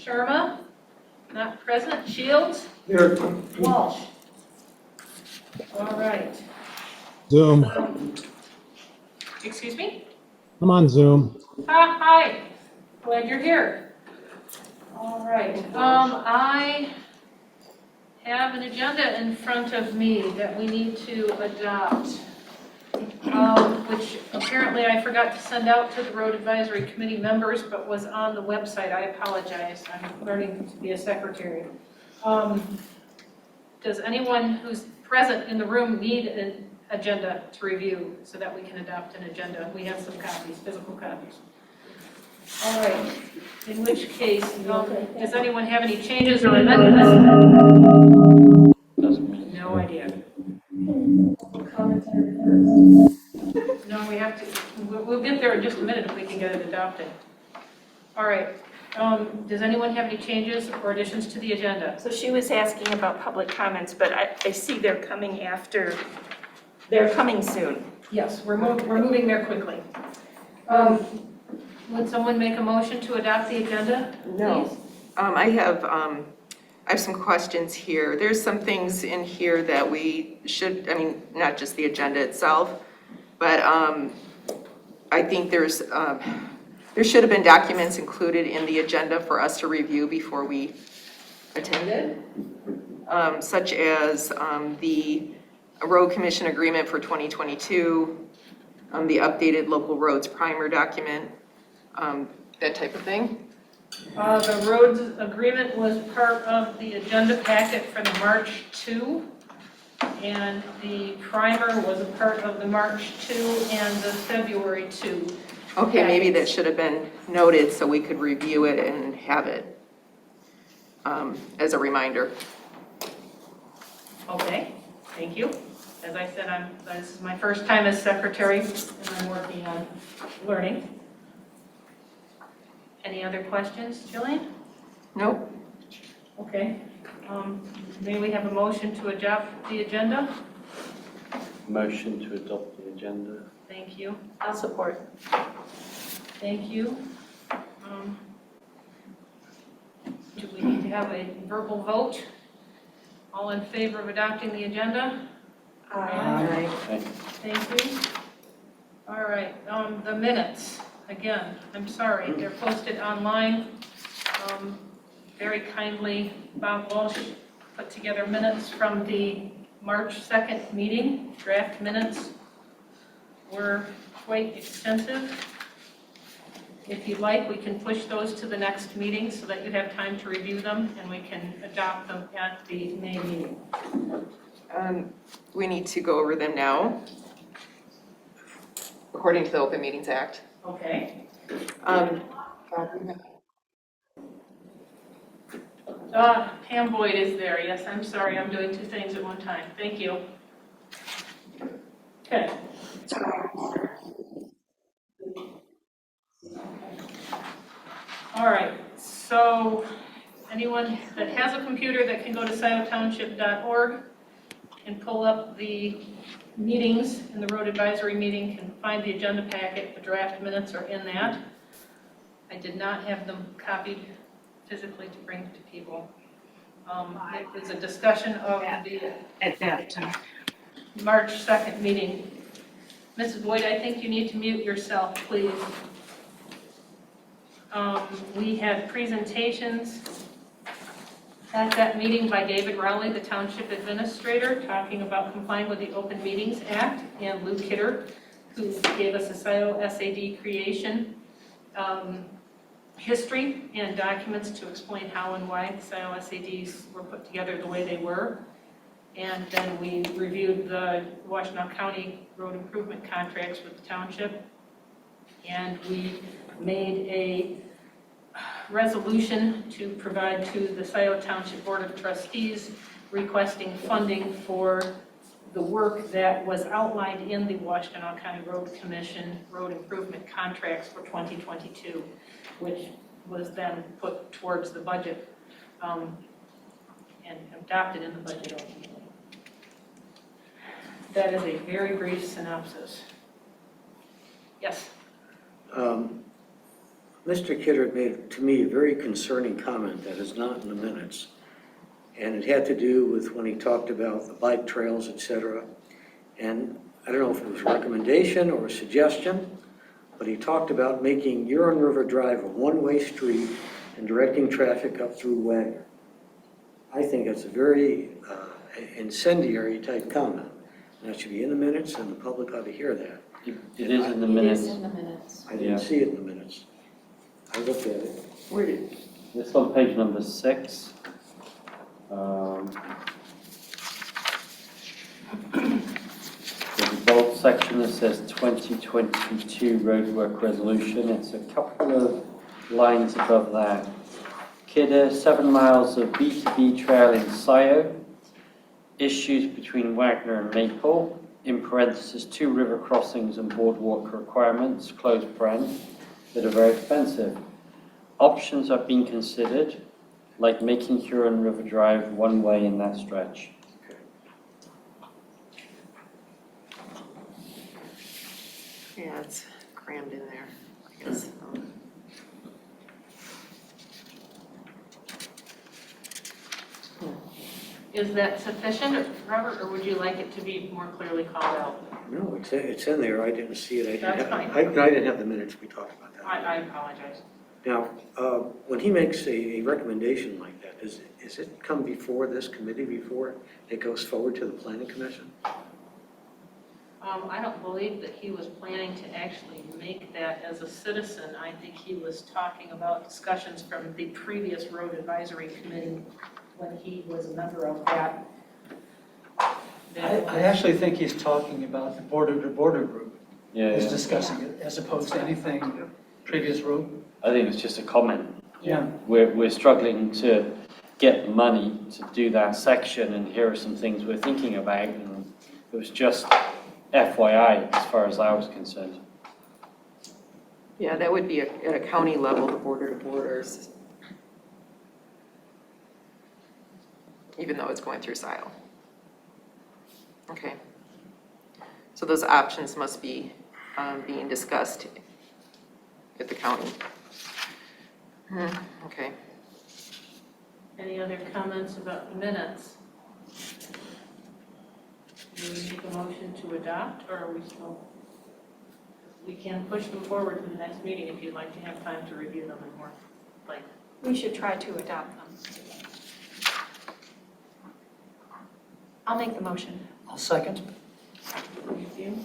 Sharma, not present. Shields? Here. Walsh? All right. Zoom. Excuse me? I'm on Zoom. Hi. Glad you're here. All right. I have an agenda in front of me that we need to adopt, which apparently I forgot to send out to the Road Advisory Committee members, but was on the website. I apologize. I'm learning to be a secretary. Does anyone who's present in the room need an agenda to review so that we can adopt an agenda? We have some copies, physical copies. All right. In which case, does anyone have any changes or amendments? No idea. No, we have to, we'll get there in just a minute if we can get it adopted. All right. Does anyone have any changes or additions to the agenda? So she was asking about public comments, but I see they're coming after, they're coming soon. Yes, we're moving there quickly. Would someone make a motion to adopt the agenda? No. Please? I have some questions here. There's some things in here that we should, I mean, not just the agenda itself, but I think there should have been documents included in the agenda for us to review before we attended, such as the Road Commission Agreement for 2022, the updated local roads primer document, that type of thing. The roads agreement was part of the agenda packet for the March 2, and the primer was a part of the March 2 and the February 2. Okay, maybe that should have been noted so we could review it and have it as a reminder. Okay, thank you. As I said, this is my first time as secretary, and I'm working on learning. Any other questions, Jillian? Nope. Okay. May we have a motion to adopt the agenda? Motion to adopt the agenda. Thank you. I'll support. Thank you. Do we need to have a verbal vote? All in favor of adopting the agenda? Aye. Thank you. All right, the minutes, again, I'm sorry, they're posted online. Very kindly, Bob Walsh put together minutes from the March 2nd meeting. Draft minutes were quite extensive. If you'd like, we can push those to the next meeting so that you have time to review them and we can adopt them at the May meeting. We need to go over them now, according to the Open Meetings Act. Okay. Pam Boyd is there. Yes, I'm sorry. I'm doing two things at one time. Thank you. Okay. All right. So anyone that has a computer that can go to sciotownship.org and pull up the meetings in the road advisory meeting can find the agenda packet. The draft minutes are in that. I did not have them copied physically to bring to people. It was a discussion of the At that time. March 2nd meeting. Mrs. Boyd, I think you need to mute yourself, please. We had presentations at that meeting by David Rowley, the Township Administrator, talking about complying with the Open Meetings Act, and Lou Kidder, who gave us a Scio SAD creation history and documents to explain how and why the Scio SADs were put together the way they were. And then we reviewed the Washtenaw County road improvement contracts with the Township. And we made a resolution to provide to the Scio Township Board of Trustees requesting funding for the work that was outlined in the Washtenaw County Road Commission road improvement contracts for 2022, which was then put towards the budget and adopted in the budget ultimately. That is a very brief synopsis. Yes? Mr. Kidder made, to me, a very concerning comment that is not in the minutes. And it had to do with when he talked about the bike trails, et cetera. And I don't know if it was a recommendation or a suggestion, but he talked about making Huron River Drive a one-way street and directing traffic up through Wagner. I think that's a very incendiary type comment. And that should be in the minutes, and the public ought to hear that. It is in the minutes. in the minutes. I didn't see it in the minutes. I looked at it. Where did, It's on page number 6. There's a bold section that says 2022 roadwork resolution. It's a couple of lines above that. Kidder, 7 miles of B2B trail in Scio. Issues between Wagner and Maple. In parentheses, 2 river crossings and boardwalk requirements, close paren, that are very expensive. Options are being considered, like making Huron River Drive one way in that stretch. yeah, it's crammed in there, I guess. Is that sufficient, Robert, or would you like it to be more clearly called out? No, it's in there. I didn't see it. I That's didn't fine. have, I didn't have the minutes. We talked about that. I apologize. Now, when he makes a recommendation like that, is it come before this committee before it goes forward to the planning commission? I don't believe that he was planning to actually make that as a citizen. I think he was talking about discussions from the previous road advisory committee when he was a member of that. I actually think he's talking about the border-to-border group is Yeah, discussing it, as opposed to anything previous road. I think it's just a comment. Yeah. We're struggling to get money to do that section, and here are some things we're thinking about, and it was just FYI as far as I was concerned. Yeah, that would be at a county level, the border to borders. Even though it's going through Scio. Okay. So those options must be being discussed at the county. Okay. Any other comments about the minutes? Do we make a motion to adopt, or are we still? We can push them forward to the next meeting if you'd like to have time to review them in more length. We should try to adopt them. I'll make the motion. I'll second. Thank you.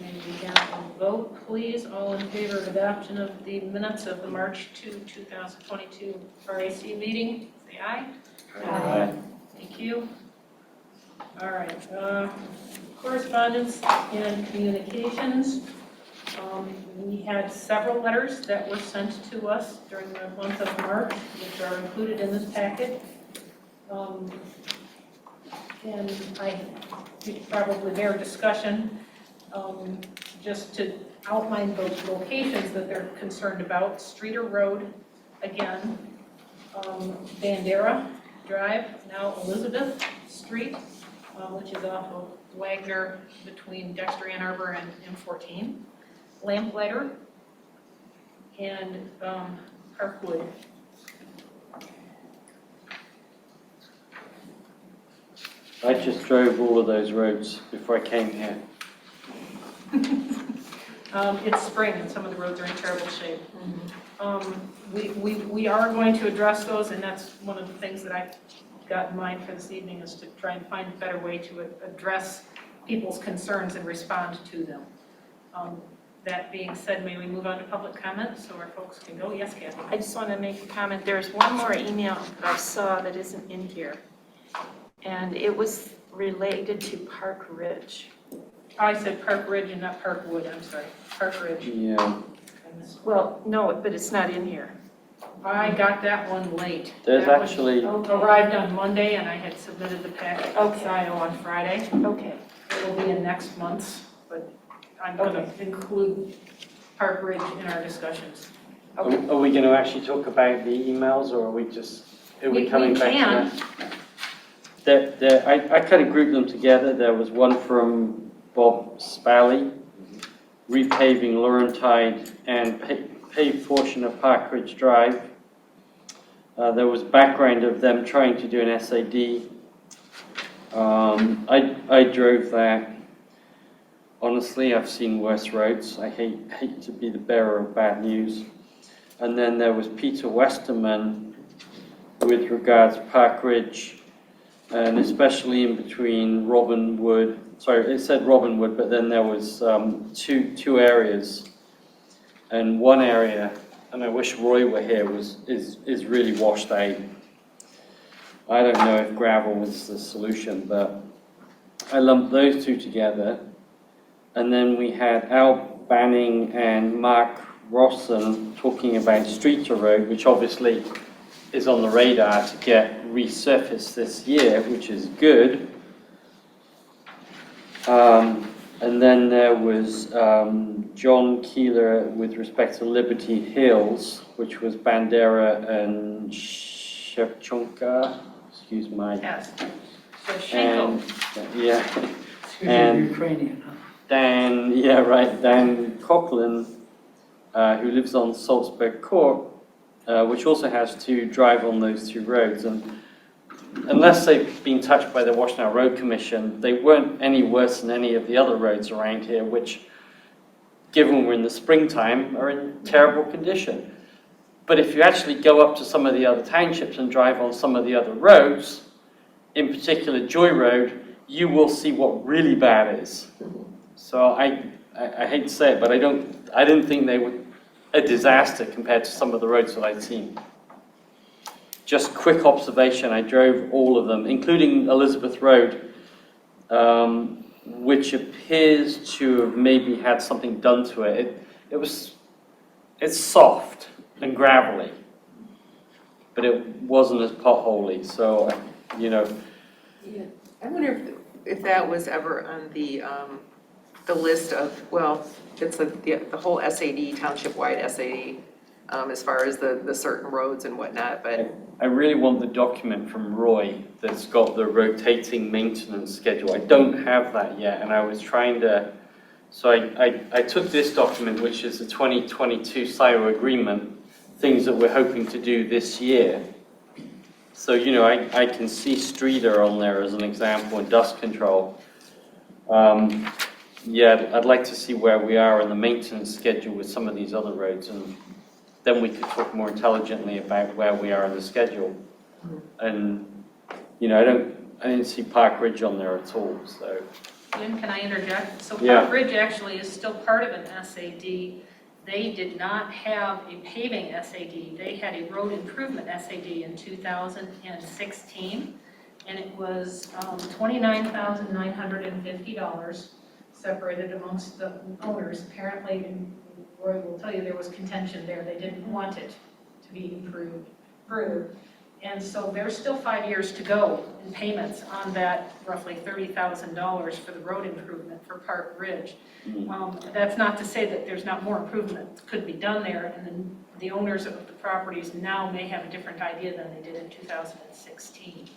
May we have a vote, please? All in favor of adoption of the minutes of the March 2, 2022 RAC meeting, say aye. Aye. Thank you. All right, correspondence and communications. We had several letters that were sent to us during the month of March, which are included in this packet. And it probably bear discussion, just to outline those locations that they're concerned about. Streiter Road, again, Bandera Drive, now Elizabeth Street, which is off of Wagner between Dexter, Ann Arbor, and M14. Lamplighter, and Parkwood. I just drove all of those roads before I came here. It's spring and some of the roads are in terrible shape. We are going to address those, and that's one of the things that I've got in mind for this evening, is to try and find a better way to address people's concerns and respond to them. That being said, may we move on to public comment so our folks can go? Yes, Kathy? I just want to make a comment. There's one more email that I saw that isn't in here. And it was related to Park Ridge. I said Park Ridge and not Parkwood, I'm sorry. Park Ridge. Yeah. I missed- Well, no, but it's not in here. I got that one late. There's That was actually- arrived on Monday, and I had submitted the packet to Okay. Scio on Friday. Okay. It will be in next month's, but I'm going to include Park Ridge in our discussions. Are we going to actually talk about the emails, or are we just, are we We coming back can. to that? I kind of grouped them together. There was one from Bob Spalley, repaving Laurentide and paved portion of Park Ridge Drive. There was background of them trying to do an SAD. I drove that. Honestly, I've seen worse roads. I hate to be the bearer of bad news. And then there was Peter Westerman with regards to Park Ridge, and especially in between Robinwood. Sorry, it said Robinwood, but then there was two areas, and one area, and I wish Roy were here, is really washed out. I don't know if gravel was the solution, but I lumped those two together. And then we had Al Banning and Mark Rosen talking about Streiter Road, which obviously is on the radar to get resurfaced this year, which is good. And then there was John Keeler with respect to Liberty Hills, which was Bandera and Shevchonka. Excuse my... Yes. So Shinko. Yeah. Excuse me, Ukrainian, huh? Dan Coughlin, who lives on Salzburg Court, which also has to drive on those two roads. And unless they've been touched by the Washtenaw Road Commission, they weren't any worse than any of the other roads around here, which, given we're in the springtime, are in terrible condition. But if you actually go up to some of the other townships and drive on some of the other roads, in particular Joy Road, you will see what really bad is. So I hate to say it, but I didn't think they were a disaster compared to some of the roads that I'd seen. Just quick observation, I drove all of them, including Elizabeth Road, which appears to have maybe had something done to it. It's soft and gravelly, but it wasn't as potholey, so, you know. Yeah. I wonder if that was ever on the list of, well, it's the whole SAD, township-wide SAD, as far as the certain roads and whatnot, but... I really want the document from Roy that's got the rotating maintenance schedule. I don't have that yet, and I was trying to... So I took this document, which is the 2022 Scio agreement, things that we're hoping to do this year. So, you know, I can see Streiter on there as an example, and dust control. Yeah, I'd like to see where we are in the maintenance schedule with some of these other roads, and then we could talk more intelligently about where we are in the schedule. And, you know, I didn't see Park Ridge on there at all, so. Lynn, can I interject? So Yeah. Park Ridge actually is still part of an SAD. They did not have a paving SAD. They had a road improvement SAD in 2016, and it was $29,950 separated amongst the owners. Apparently, and Roy will tell you, there was contention there. They didn't want it to be improved further. And so there's still 5 years to go in payments on that roughly $30,000 for the road improvement for Park Ridge. That's not to say that there's not more improvement that could be done there, and then the owners of the properties now may have a different idea than they did in 2016.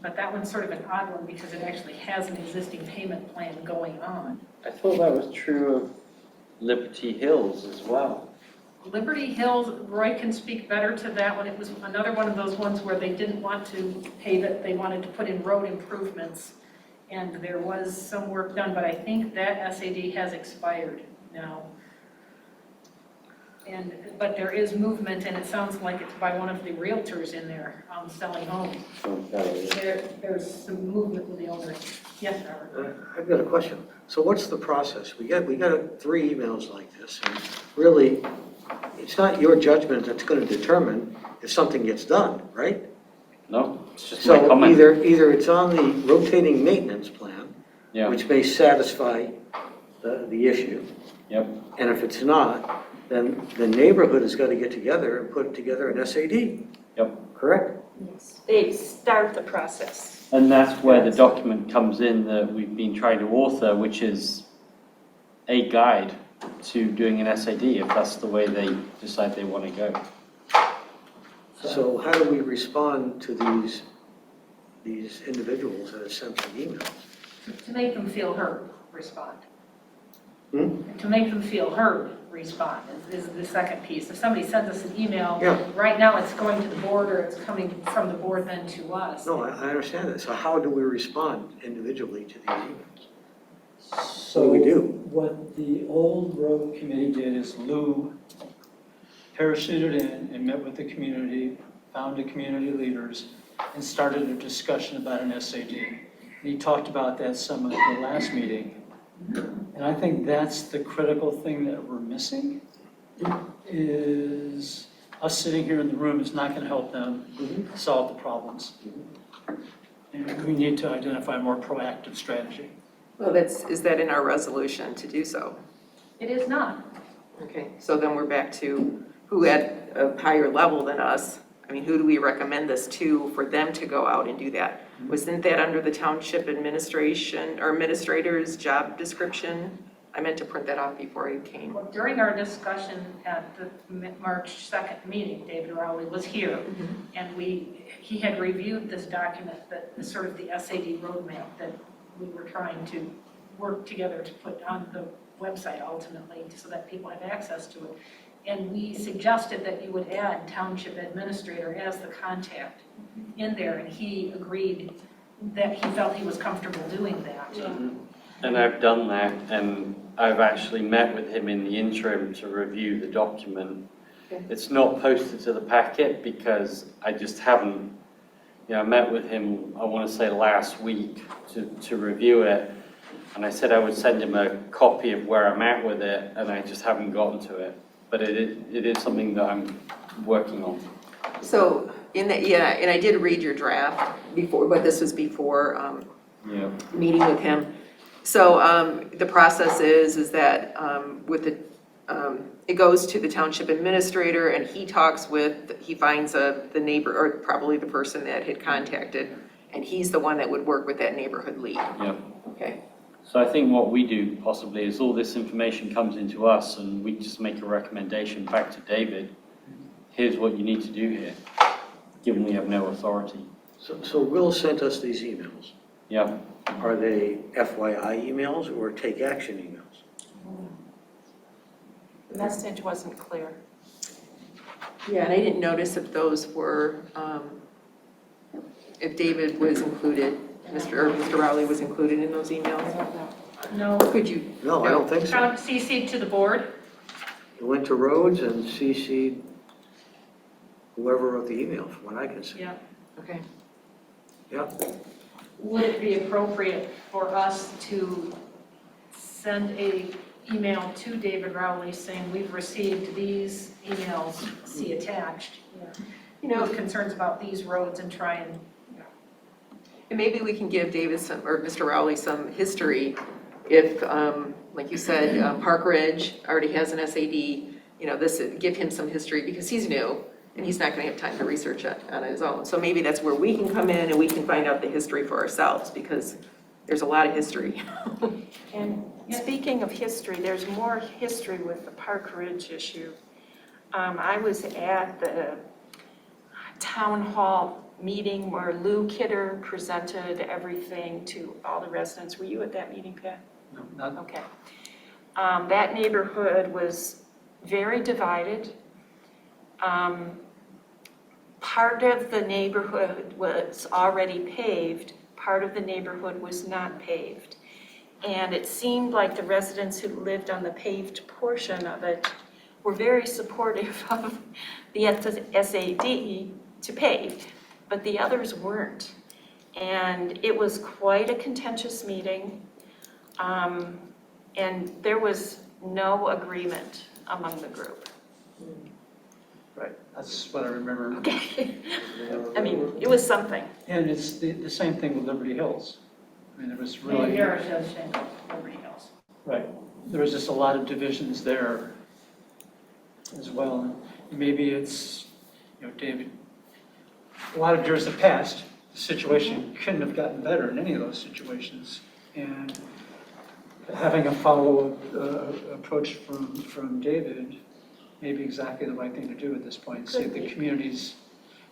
But that one's sort of an odd one because it actually has an existing payment plan going on. I thought that was true of Liberty Hills as well. Liberty Hills, Roy can speak better to that one. It was another one of those ones where they didn't want to pave it, they wanted to put in road improvements. And there was some work done, but I think that SAD has expired now. But there is movement, and it sounds like it's by one of the realtors in there selling homes. There's some movement with the owners. Yes, Robert? I've got a question. So what's the process? We got 3 emails like this, and really, it's not your judgment that's going to determine if something gets done, right? No, it's just my So comment. either it's on the rotating maintenance plan, Yeah. which may satisfy the issue, Yep. and if it's not, then the neighborhood has got to get together and put together an SAD. Yep. Correct? Yes. They start the process. And that's where the document comes in that we've been trying to author, which is a guide to doing an SAD if that's the way they decide they want to go. So how do we respond to these individuals that have sent the emails? To make them feel heard, respond. To make them feel heard, respond is the second piece. If somebody sends us an email, Yeah. right now it's going to the board or it's coming from the board then to us. No, I understand that. So how do we respond individually to these emails? So What do we do? what the old road committee did is Lou parachuted in and met with the community, found the community leaders, and started a discussion about an SAD. And he talked about that some at the last meeting. And I think that's the critical thing that we're missing, is us sitting here in the room is not going to help them solve the problems. And we need to identify a more proactive strategy. Well, is that in our resolution to do so? It is not. Okay, so then we're back to who at a higher level than us. I mean, who do we recommend this to for them to go out and do that? Wasn't that under the township administration or administrator's job description? I meant to print that off before I came. Well, during our discussion at the March 2nd meeting, David Rowley was here, and he had reviewed this document, that sort of the SAD roadmap that we were trying to work together to put on the website ultimately so that people have access to it. And we suggested that you would add township administrator as the contact in there, and he agreed that he felt he was comfortable doing that. And I've done that, and I've actually met with him in the interim to review the document. Okay. It's not posted to the packet because I just haven't, I met with him, I want to say last week, to review it. And I said I would send him a copy of where I'm at with it, and I just haven't gotten to it. But it is something that I'm working on. So in that, yeah, and I did read your draft before, but this was before Yeah. meeting with him. So the process is that with the, it goes to the township administrator and he finds the neighbor, or probably the person that had contacted, and he's the one that would work with that neighborhood lead. Yeah. Okay. So I think what we do possibly is all this information comes into us and we just make a recommendation back to David. Here's what you need to do here, given we have no authority. So Will sent us these emails. Yeah. Are they FYI emails or take action emails? The message wasn't clear. Yeah, and I didn't notice if those were, if David was included, Mr. Rowley was included in those emails. No. Could you? No, I don't think so. CC'd to the board. It went to Rhodes and CC'd whoever wrote the email, from what I can see. Yeah. Okay. Yeah. Would it be appropriate for us to send a email to David Rowley saying we've received these emails, see attached, with concerns about these roads, and try and, And maybe we can give David or Mr. Rowley some history if, like you said, Park Ridge already has an SAD, give him some history because he's new and he's not going to have time to research it on his own. So maybe that's where we can come in and we can find out the history for ourselves because there's a lot of history. And speaking of history, there's more history with the Park Ridge issue. I was at the town hall meeting where Lou Kidder presented everything to all the residents. Were you at that meeting, Pat? No, not, Okay. That neighborhood was very divided. Part of the neighborhood was already paved, part of the neighborhood was not paved. And it seemed like the residents who lived on the paved portion of it were very supportive of the SAD to pave, but the others weren't. And it was quite a contentious meeting, and there was no agreement among the group. right, that's what I remember. Okay. I mean, it was something. And it's the same thing with Liberty Hills. I mean, it was really, Bandera does send Liberty Hills. right, there was just a lot of divisions there as well. And maybe it's, David, a lot of years have passed. The situation couldn't have gotten better in any of those situations. And having a follow-up approach from David may be exactly the right thing to do at this point. See if the community's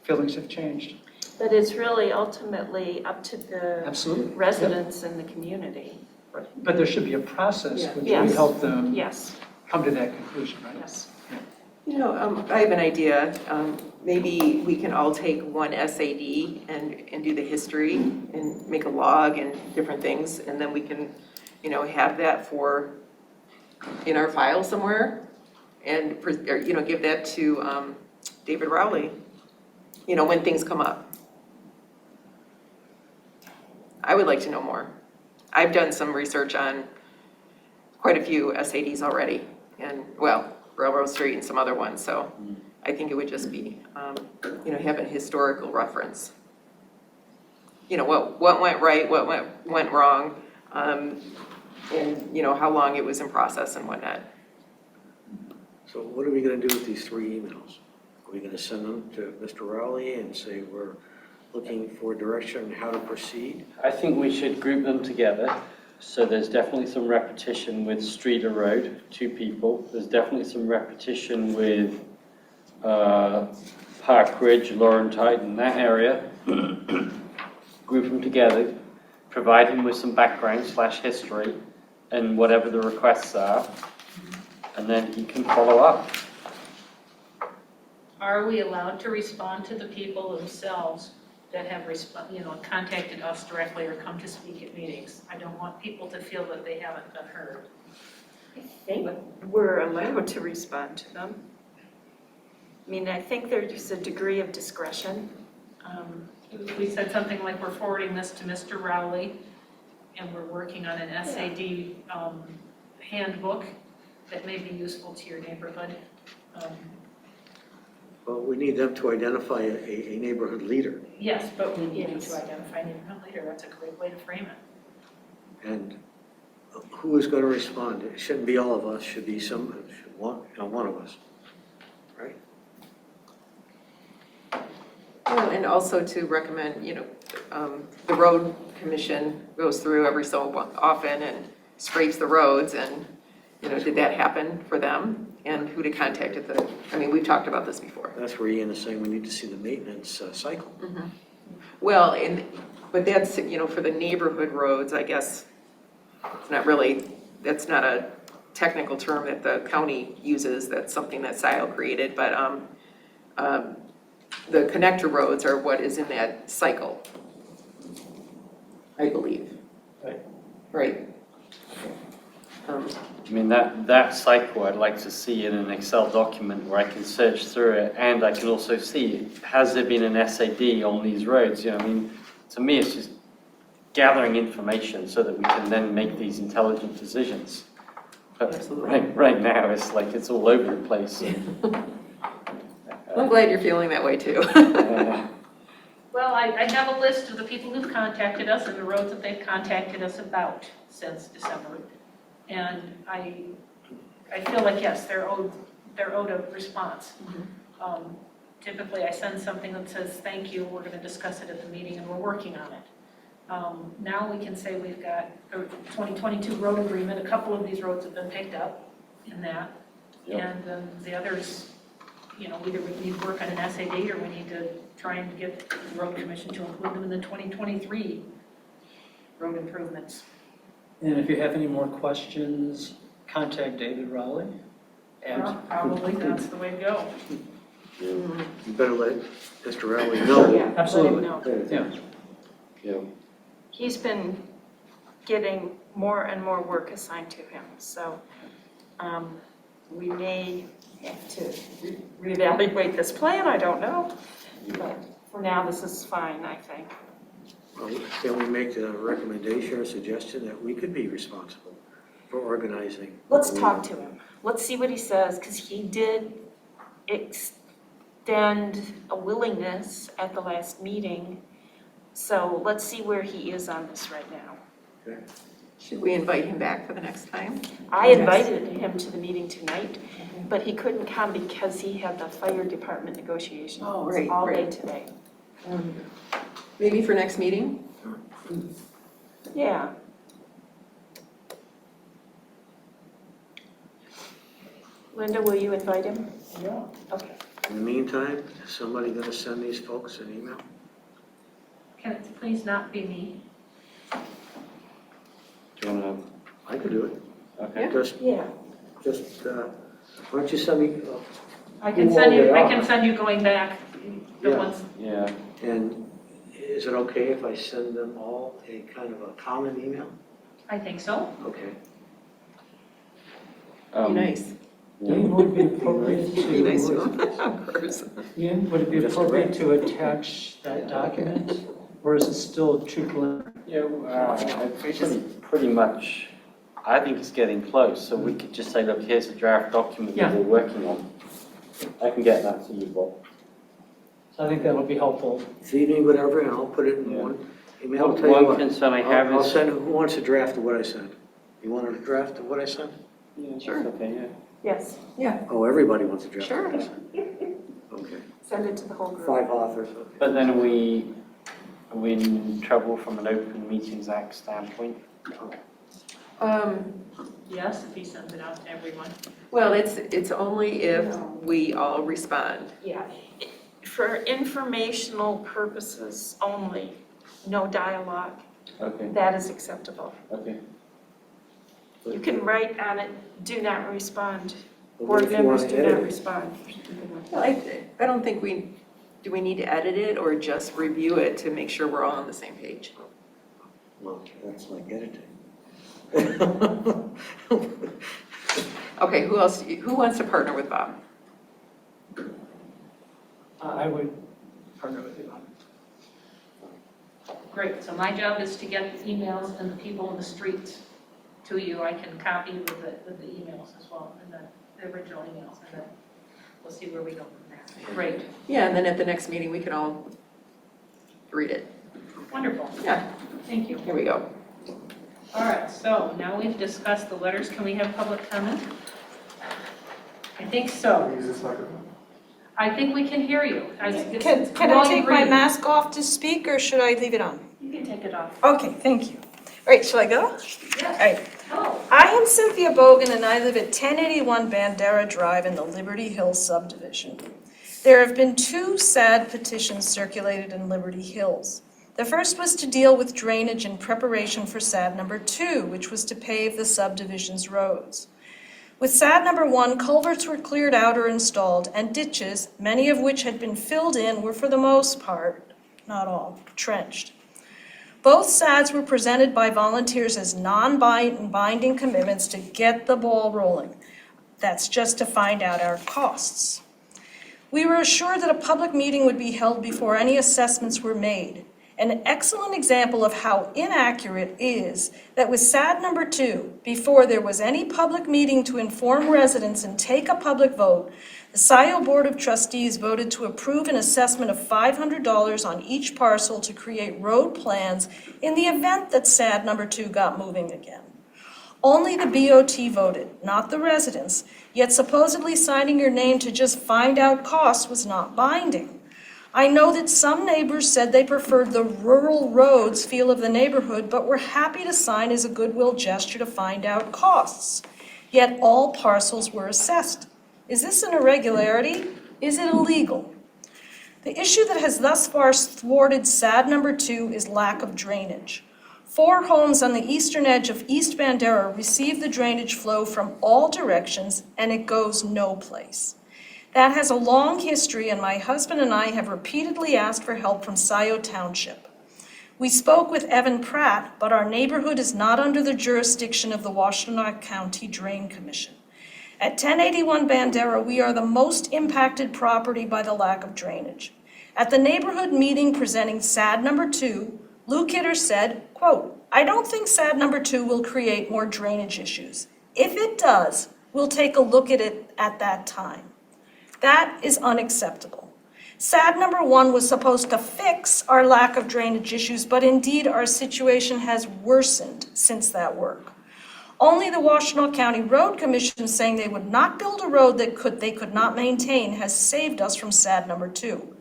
feelings have changed. But it's really ultimately up to the Absolutely. residents and the community. But there should be a process which Yes. would help them Yes, come to that conclusion, right? yes. You know, I have an idea. Maybe we can all take one SAD and do the history and make a log and different things, and then we can, you know, have that in our file somewhere, and, or, you know, give that to David Rowley, you know, when things come up. I would like to know more. I've done some research on quite a few SADs already, and, well, Railroad Street and some other ones, so I think it would just be, you know, have a historical reference. You know, what went right, what went wrong, and, you know, how long it was in process and whatnot. So what are we going to do with these 3 emails? Are we going to send them to Mr. Rowley and say we're looking for direction on how to proceed? I think we should group them together. So there's definitely some repetition with Streiter Road, 2 people. There's definitely some repetition with Park Ridge, Laurentide, that area. Group them together, provide him with some background / history and whatever the requests are, and then he can follow up. Are we allowed to respond to the people themselves that have contacted us directly or come to speak at meetings? I don't want people to feel that they haven't been heard. I think we're allowed to respond to them. I mean, I think there's a degree of discretion. We said something like we're forwarding this to Mr. Rowley, and we're working on an SAD handbook that may be useful to your neighborhood. Well, we need them to identify a neighborhood leader. Yes, but we need to identify a neighborhood leader. That's a great way to frame it. And who is going to respond? It shouldn't be all of us, should be one of us, right? Well, and also to recommend, you know, the road commission goes through every so often and scrapes the roads, and, you know, did that happen for them? And who to contact I mean, we've talked about this before. That's where Ian is saying we need to see the maintenance cycle. Well, but that's, you know, for the neighborhood roads, I guess, it's not really, that's not a technical term that the county uses, that's something that Scio created, but the connector roads are what is in that cycle, I believe. Right. I mean, that cycle I'd like to see in an Excel document where I can search through it, and I can also see, has there been an SAD on these roads? You know, I mean, to me, it's just gathering information so that we can then make these intelligent decisions. But Absolutely. right now, it's like it's all over the place. I'm glad you're feeling that way too. Well, I have a list of the people who've contacted us and the roads that they've contacted us about since December. And I feel like, yes, they're owed a response. Typically, I send something that says, thank you, we're going to discuss it at the meeting, and we're working on it. Now we can say we've got a 2022 road agreement. A couple of these roads have been picked up in that. Yep. And then the others, you know, either we need to work on an SAD or we need to try and get the road commission to include them in the 2023 road improvements. And if you have any more questions, contact David Rowley. Probably that's the way to go. You better let Mr. Rowley know. Yeah, Absolutely. let him know. Yeah. Yeah. He's been getting more and more work assigned to him, so we may have to reevaluate this plan, I don't know. But for now, this is fine, I think. Well, can we make a recommendation or suggestion that we could be responsible for organizing? Let's talk to him. Let's see what he says, because he did extend a willingness at the last meeting. So let's see where he is on this right now. Okay. Should we invite him back for the next time? I invited him to the meeting tonight, but he couldn't come because he had the fire department negotiations Oh, right, all day right. today. Maybe for next meeting? Yeah. Linda, will you invite him? Yeah. Okay. In the meantime, is somebody going to send these folks an email? Can it please not be me? Do you want to could do it. Okay. Yeah. Just, why don't you send me, I can send you going back, the Yeah. ones, Yeah. and is it okay if I send them all a kind of a common email? I think so. Okay. Nice. Ian, would it be appropriate Be nice to to, them, of course. Ian, would it be Just appropriate to attach that document? Or is it still too preliminary? Yeah, pretty much, I think it's getting close, so we could just say, look, here's a draft document that Yeah. we're working on. I can get that to you, Bob. So I think that'll be helpful. This evening, whatever, and I'll put it in Yeah. one email. I'll tell you One what. concern I have I'll is... send, who wants a draft of what I sent? You want a draft of what I sent? Yeah, Sure. that's okay, yeah. Yes, Oh, everybody wants a draft. Sure. of what I sent. Okay. send it to the whole group. 5 authors, okay. But then are we in trouble from an Open Meetings Act standpoint? Yes, if he sends it out to everyone. Well, it's only if we all respond. Yeah. For informational purposes only, no dialogue, Okay, that is acceptable. okay. You can write on it, do not respond. But what Board if you members want to do edit not it? respond. Well, I don't think do we need to edit it or just review it to make sure we're all on the same page? Well, that's like editing. Okay, who wants to partner with Bob? I would partner with you on it. Great, so my job is to get the emails and the people in the streets to you. I can copy with the emails as well, and the original emails, and then we'll see where we go from there. Great, Yeah, and then at the next meeting, we can all read it. wonderful. Yeah, Thank you. here we go. All right, so now we've discussed the letters. Can we have public comment? I think so. I think we can hear you. Can I take my mask off to speak, or should I leave it on? You can take it off. Okay, thank you. All right, shall I go? All Yes. right. Hello. I am Cynthia Bogan, and I live at 1081 Bandera Drive in the Liberty Hills subdivision. There have been 2 sad petitions circulated in Liberty Hills. The first was to deal with drainage in preparation for SAD number 2, which was to pave the subdivision's roads. With SAD number 1, culverts were cleared out or installed, and ditches, many of which had been filled in, were for the most part, not all, trenched. Both SADs were presented by volunteers as non-binding commitments to get the ball rolling. That's just to find out our costs. We were assured that a public meeting would be held before any assessments were made. An excellent example of how inaccurate is that with SAD number 2, before there was any public meeting to inform residents and take a public vote, the Scio Board of Trustees voted to approve an assessment of $500 on each parcel to create road plans in the event that SAD number 2 got moving again. Only the BOT voted, not the residents, yet supposedly signing your name to just find out costs was not binding. I know that some neighbors said they preferred the rural roads feel of the neighborhood, but were happy to sign as a goodwill gesture to find out costs. Yet all parcels were assessed. Is this an irregularity? Is it illegal? The issue that has thus far thwarted SAD number 2 is lack of drainage. 4 homes on the eastern edge of East Bandera receive the drainage flow from all directions, and it goes no place. That has a long history, and my husband and I have repeatedly asked for help from Scio Township. We spoke with Evan Pratt, but our neighborhood is not under the jurisdiction of the Washtenaw County Drain Commission. At 1081 Bandera, we are the most impacted property by the lack of drainage. At the neighborhood meeting presenting SAD number 2, Lou Kidder said, quote, "I don't think SAD number 2 will create more drainage issues. If it does, we'll take a look at it at that time." That is unacceptable. SAD number 1 was supposed to fix our lack of drainage issues, but indeed our situation has worsened since that work. Only the Washtenaw County Road Commission saying they would not build a road that they could not maintain has saved us from SAD number 2.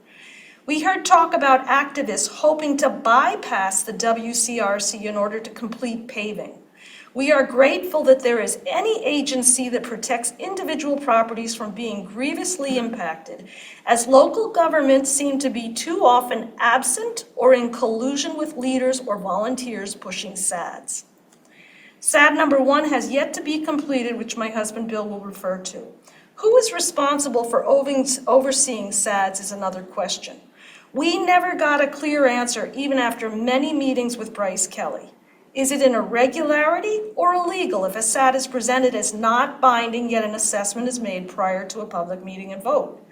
We heard talk about activists hoping to bypass the WCRC in order to complete paving. We are grateful that there is any agency that protects individual properties from being grievously impacted, as local governments seem to be too often absent or in collusion with leaders or volunteers pushing SADs. SAD number 1 has yet to be completed, which my husband Bill will refer to. Who is responsible for overseeing SADs is another question. We never got a clear answer even after many meetings with Bryce Kelly. Is it an irregularity or illegal if a SAD is presented as not binding yet an assessment is made prior to a public meeting and vote?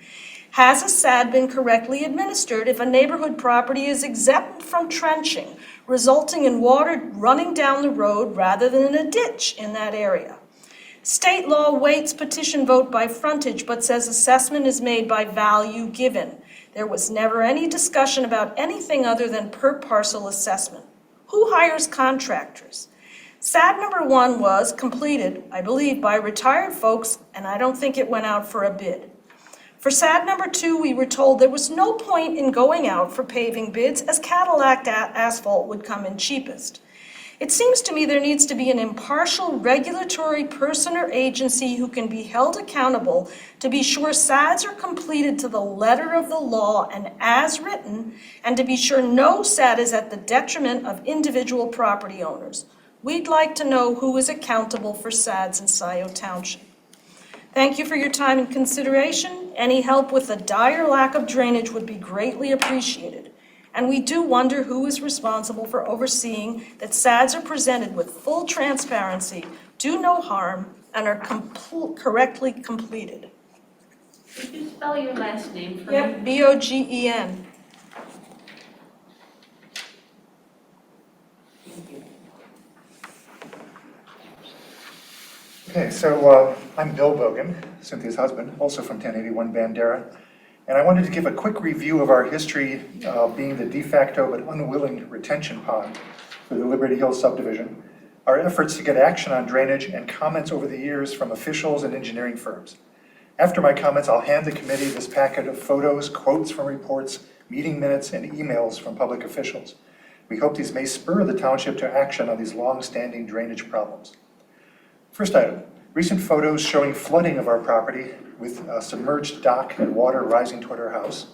Has a SAD been correctly administered if a neighborhood property is exempt from trenching, resulting in water running down the road rather than in a ditch in that area? State law weights petition vote by frontage but says assessment is made by value given. There was never any discussion about anything other than per parcel assessment. Who hires contractors? SAD number 1 was completed, I believe, by retired folks, and I don't think it went out for a bid. For SAD number 2, we were told there was no point in going out for paving bids as Cadillac asphalt would come in cheapest. It seems to me there needs to be an impartial regulatory person or agency who can be held accountable to be sure SADs are completed to the letter of the law and as written, and to be sure no SAD is at the detriment of individual property owners. We'd like to know who is accountable for SADs in Scio Township. Thank you for your time and consideration. Any help with the dire lack of drainage would be greatly appreciated. And we do wonder who is responsible for overseeing that SADs are presented with full transparency, do no harm, and are correctly completed. Could you spell your last name for me? Yep, Bogen. Okay, so I'm Bill Bogen, Cynthia's husband, also from 1081 Bandera. And I wanted to give a quick review of our history being the de facto but unwilling retention pond for the Liberty Hills subdivision, our efforts to get action on drainage, and comments over the years from officials and engineering firms. After my comments, I'll hand the committee this packet of photos, quotes from reports, meeting minutes, and emails from public officials. We hope these may spur the township to action on these long-standing drainage problems. First item, recent photos showing flooding of our property with a submerged dock and water rising toward our house.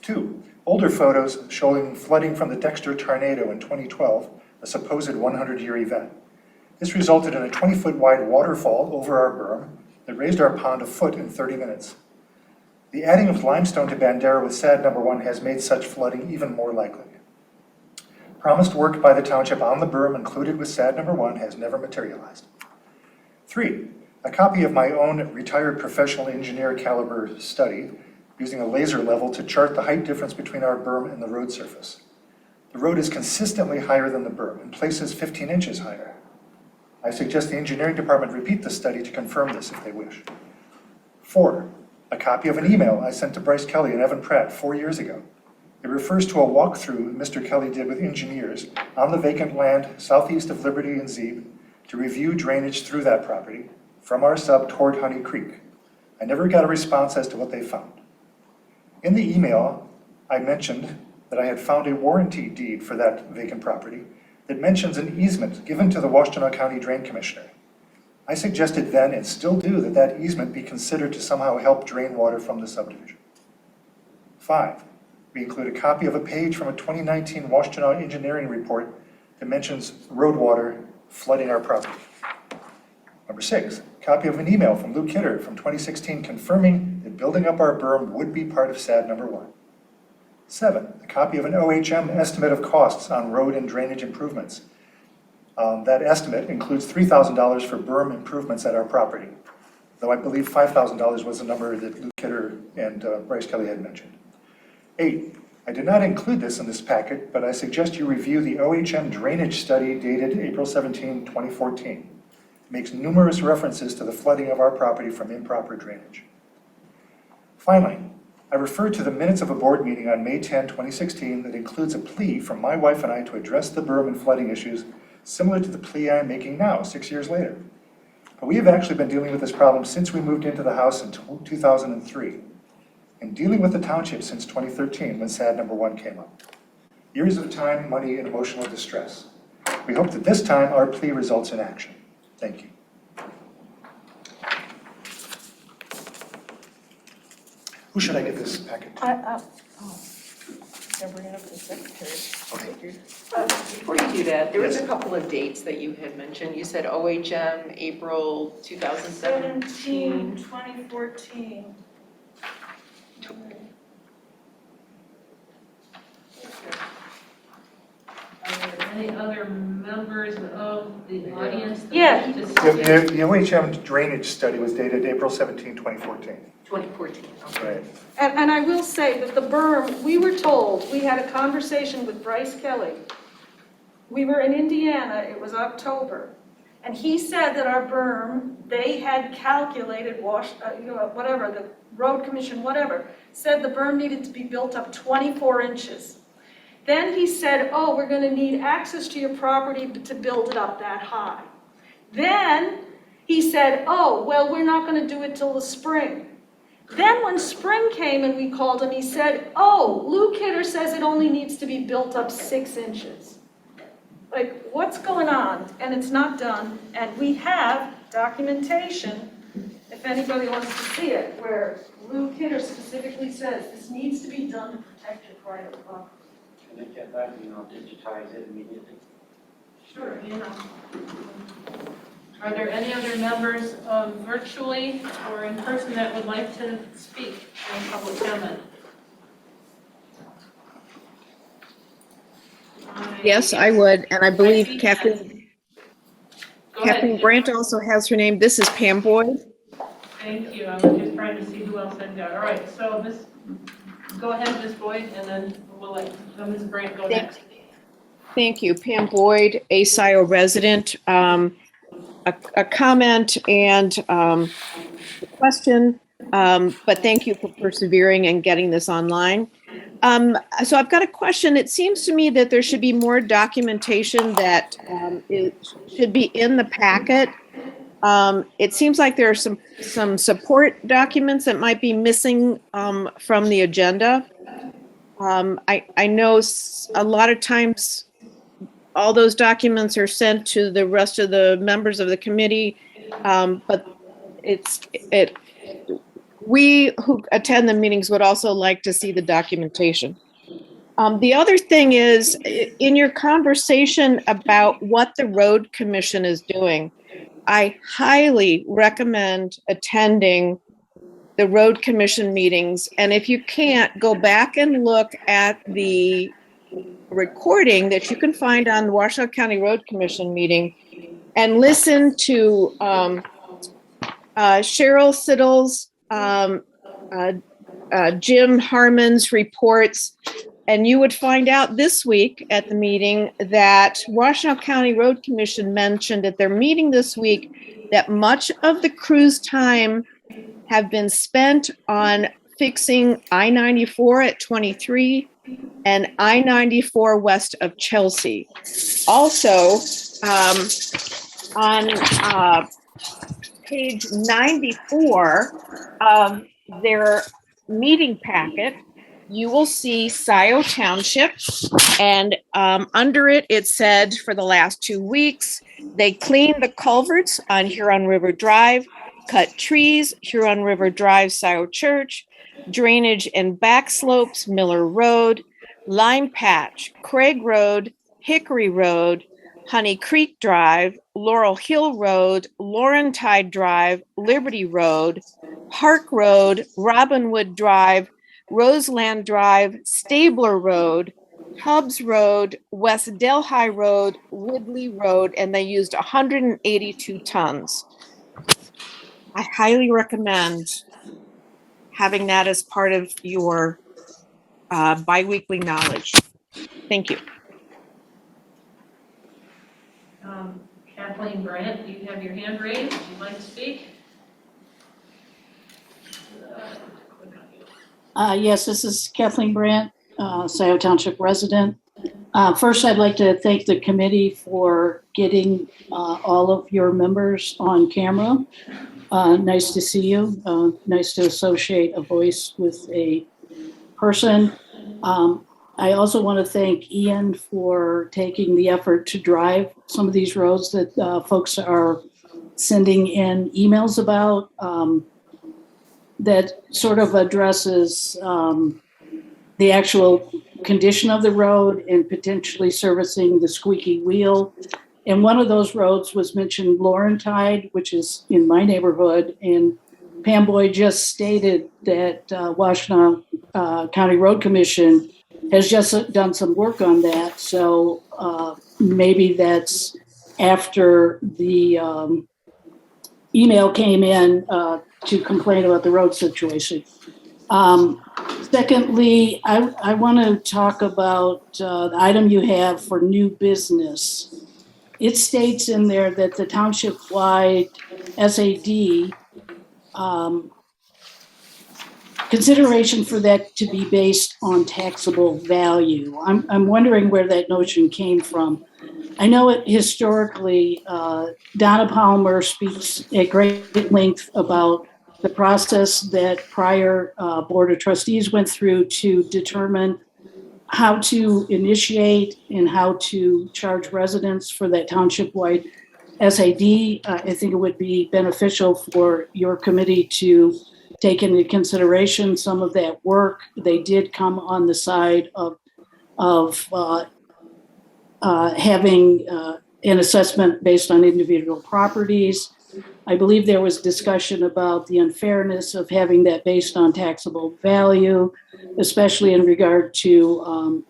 2, older photos showing flooding from the Dexter tornado in 2012, a supposed 100-year event. This resulted in a 20-foot wide waterfall over our berm that raised our pond a foot in 30 minutes. The adding of limestone to Bandera with SAD number 1 has made such flooding even more likely. Promised work by the township on the berm included with SAD number 1 has never materialized. 3, a copy of my own retired professional engineer caliber study using a laser level to chart the height difference between our berm and the road surface. The road is consistently higher than the berm, in places 15 inches higher. I suggest the engineering department repeat the study to confirm this if they wish. 4, a copy of an email I sent to Bryce Kelly and Evan Pratt 4 years ago. It refers to a walkthrough Mr. Kelly did with engineers on the vacant land southeast of Liberty and Zeeb to review drainage through that property from our sub toward Honey Creek. I never got a response as to what they found. In the email, I mentioned that I had found a warranty deed for that vacant property that mentions an easement given to the Washtenaw County Drain Commissioner. I suggested then, and still do, that that easement be considered to somehow help drain water from the subdivision. 5, we include a copy of a page from a 2019 Washtenaw engineering report that mentions road water flooding our property. Number 6, a copy of an email from Lou Kidder from 2016 confirming that building up our berm would be part of SAD number 1. 7, a copy of an OHM estimate of costs on road and drainage improvements. That estimate includes $3,000 for berm improvements at our property, though I believe $5,000 was the number that Lou Kidder and Bryce Kelly had mentioned. 8, I did not include this in this packet, but I suggest you review the OHM drainage study dated April 17, 2014. It makes numerous references to the flooding of our property from improper drainage. Finally, I refer to the minutes of a board meeting on May 10, 2016 that includes a plea from my wife and I to address the berm and flooding issues similar to the plea I am making now, 6 years later. But we have actually been dealing with this problem since we moved into the house in 2003, and dealing with the township since 2013 when SAD number 1 came up. Years of time, money, and emotional distress. We hope that this time our plea results in action. Thank you. Who should I give this packet to? Gonna bring it up to the secretary. Before you do that, there was a couple of dates that you had mentioned. You said OHM, April 2017. 2014. Are there any other members of the audience that Yeah. wish to The speak? the OHM drainage study was dated April 17, 2014. 2014, okay. Right. And I will say that the berm, we were told, we had a conversation with Bryce Kelly. We were in Indiana, it was October, and he said that our berm, they had calculated, whatever, the road commission, whatever, said the berm needed to be built up 24 inches. Then he said, oh, we're gonna need access to your property to build it up that high. Then he said, oh, well, we're not gonna do it till the spring. Then when spring came and we called him, he said, oh, Lou Kidder says it only needs to be built up 6 inches. Like, what's going on? And it's not done, and we have documentation, if anybody wants to see it, where Lou Kidder specifically says this needs to be done to protect your private property. Can I get that and I'll digitize it immediately? Sure, yeah. Are there any other members virtually or in person that would like to speak in public comment? Yes, I would, and I believe see Kathleen Go ahead. Kathleen Brandt also has her name. This is Pam Boyd. Thank you. I was just trying to see who else I've got. All right, so go ahead, Ms. Boyd, and then we'll let Ms. Brandt go next. Thank you, Pam Boyd, a Scio resident. A comment and a question, but thank you for persevering and getting this online. So I've got a question. It seems to me that there should be more documentation that should be in the packet. It seems like there are some support documents that might be missing from the agenda. I know a lot of times all those documents are sent to the rest of the members of the committee, but we who attend the meetings would also like to see the documentation. The other thing is, in your conversation about what the road commission is doing, I highly recommend attending the road commission meetings. And if you can't, go back and look at the recording that you can find on the Washoe County Road Commission meeting and listen to Cheryl Siddle's, Jim Harmon's reports, and you would find out this week at the meeting that Washoe County Road Commission mentioned at their meeting this week that much of the crew's time have been spent on fixing I-94 at 23 and I-94 west of Chelsea. Also, on page 94 of their meeting packet, you will see Scio Township, and under it, it said for the last 2 weeks, they cleaned the culverts on Huron River Drive, cut trees, Huron River Drive, Scio Church, drainage and back slopes, Miller Road, Lime Patch, Craig Road, Hickory Road, Honey Creek Drive, Laurel Hill Road, Laurentide Drive, Liberty Road, Park Road, Robinwood Drive, Roseland Drive, Stabler Road, Tubbs Road, West Delhi Road, Woodley Road, and they used 182 tons. I highly recommend having that as part of your biweekly knowledge. Thank you. Kathleen Brandt, you have your hand raised. Would you like to speak? Yes, this is Kathleen Brandt, Scio Township resident. First, I'd like to thank the committee for getting all of your members on camera. Nice to see you. Nice to associate a voice with a person. I also want to thank Ian for taking the effort to drive some of these roads that folks are sending in emails about. That sort of addresses the actual condition of the road and potentially servicing the squeaky wheel. And one of those roads was mentioned, Laurentide, which is in my neighborhood. And Pam Boyd just stated that Washtenaw County Road Commission has just done some work on that. So maybe that's after the email came in to complain about the road situation. Secondly, I want to talk about the item you have for new business. It states in there that the township-wide SAD, consideration for that to be based on taxable value. I'm wondering where that notion came from. I know it historically, Donna Palmer speaks at great length about the process that prior Board of Trustees went through to determine how to initiate and how to charge residents for that township-wide SAD. I think it would be beneficial for your committee to take into consideration some of that work. They did come on the side of having an assessment based on individual properties. I believe there was discussion about the unfairness of having that based on taxable value, especially in regard to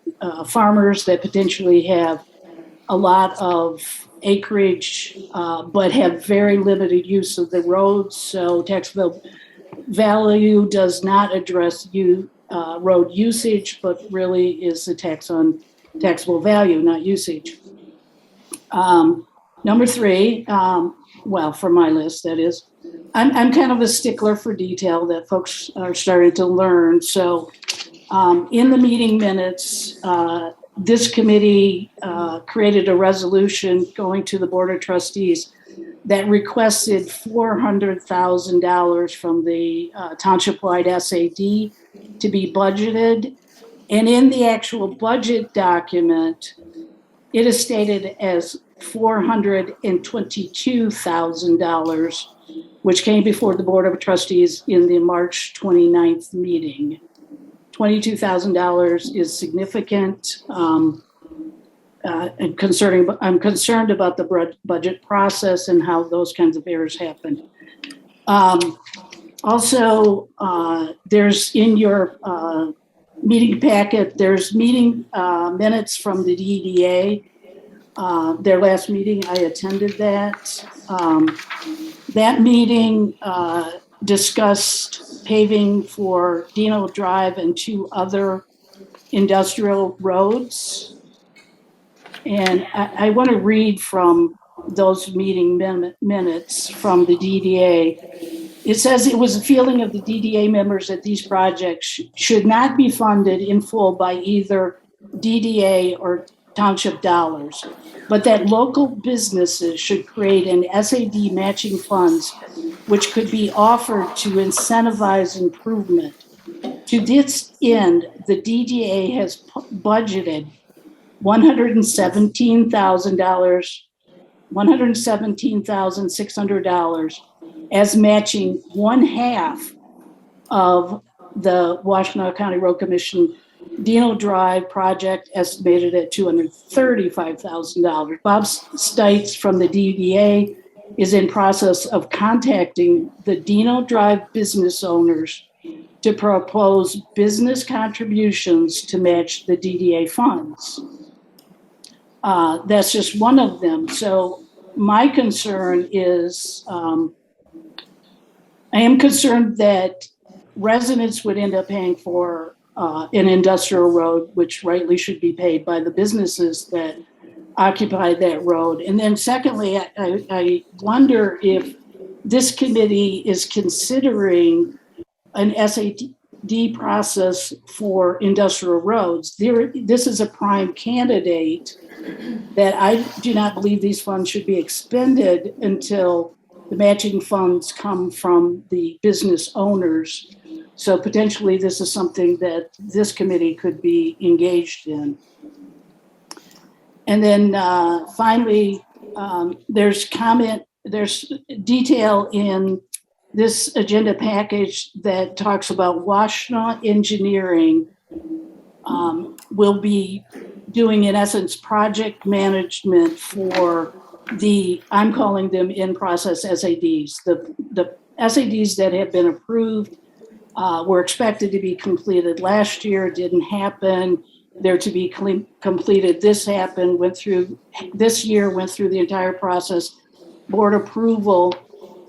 farmers that potentially have a lot of acreage, but have very limited use of the roads. So taxable value does not address road usage, but really is a tax on taxable value, not usage. Number three, well, for my list, that is, I'm kind of a stickler for detail that folks are starting to learn. So in the meeting minutes, this committee created a resolution going to the Board of Trustees that requested $400,000 from the township-wide SAD to be budgeted. And in the actual budget document, it is stated as $422,000, which came before the Board of Trustees in the March 29th meeting. $22,000 is significant. I'm concerned about the budget process and how those kinds of errors happen. Also, there's in your meeting packet, there's meeting minutes from the DDA. Their last meeting, I attended that. That meeting discussed paving for Dino Drive and 2 other industrial roads. And I want to read from those meeting minutes from the DDA. It says it was a feeling of the DDA members that these projects should not be funded in full by either DDA or township dollars, but that local businesses should create an SAD matching funds which could be offered to incentivize improvement. To this end, the DDA has budgeted $117,600 as matching 1/2 of the Washtenaw County Road Commission Dino Drive project, estimated at $235,000. Bob Stites from the DDA is in process of contacting the Dino Drive business owners to propose business contributions to match the DDA funds. That's just one of them. So my concern is, I am concerned that residents would end up paying for an industrial road, which rightly should be paid by the businesses that occupy that road. And then secondly, I wonder if this committee is considering an SAD process for industrial roads. This is a prime candidate that I do not believe these funds should be expended until the matching funds come from the business owners. So potentially this is something that this committee could be engaged in. And then finally, there's detail in this agenda package that talks about Washtenaw Engineering will be doing, in essence, project management for I'm calling them in-process SADs. The SADs that have been approved were expected to be completed last year, didn't happen. They're to be completed, this happened, this year, went through the entire process, board approval.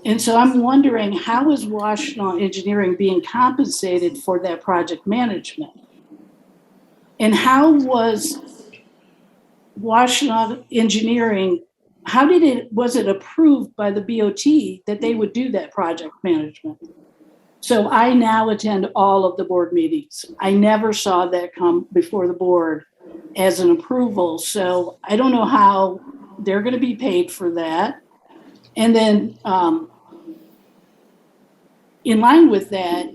And so I'm wondering, how is Wash Eng Engineering being compensated for that project management? And how was Wash Eng Engineering, was it approved by the BOT that they would do that project management? So I now attend all of the board meetings. I never saw that come before the board as an approval. So I don't know how they're going to be paid for that. And then in line with that,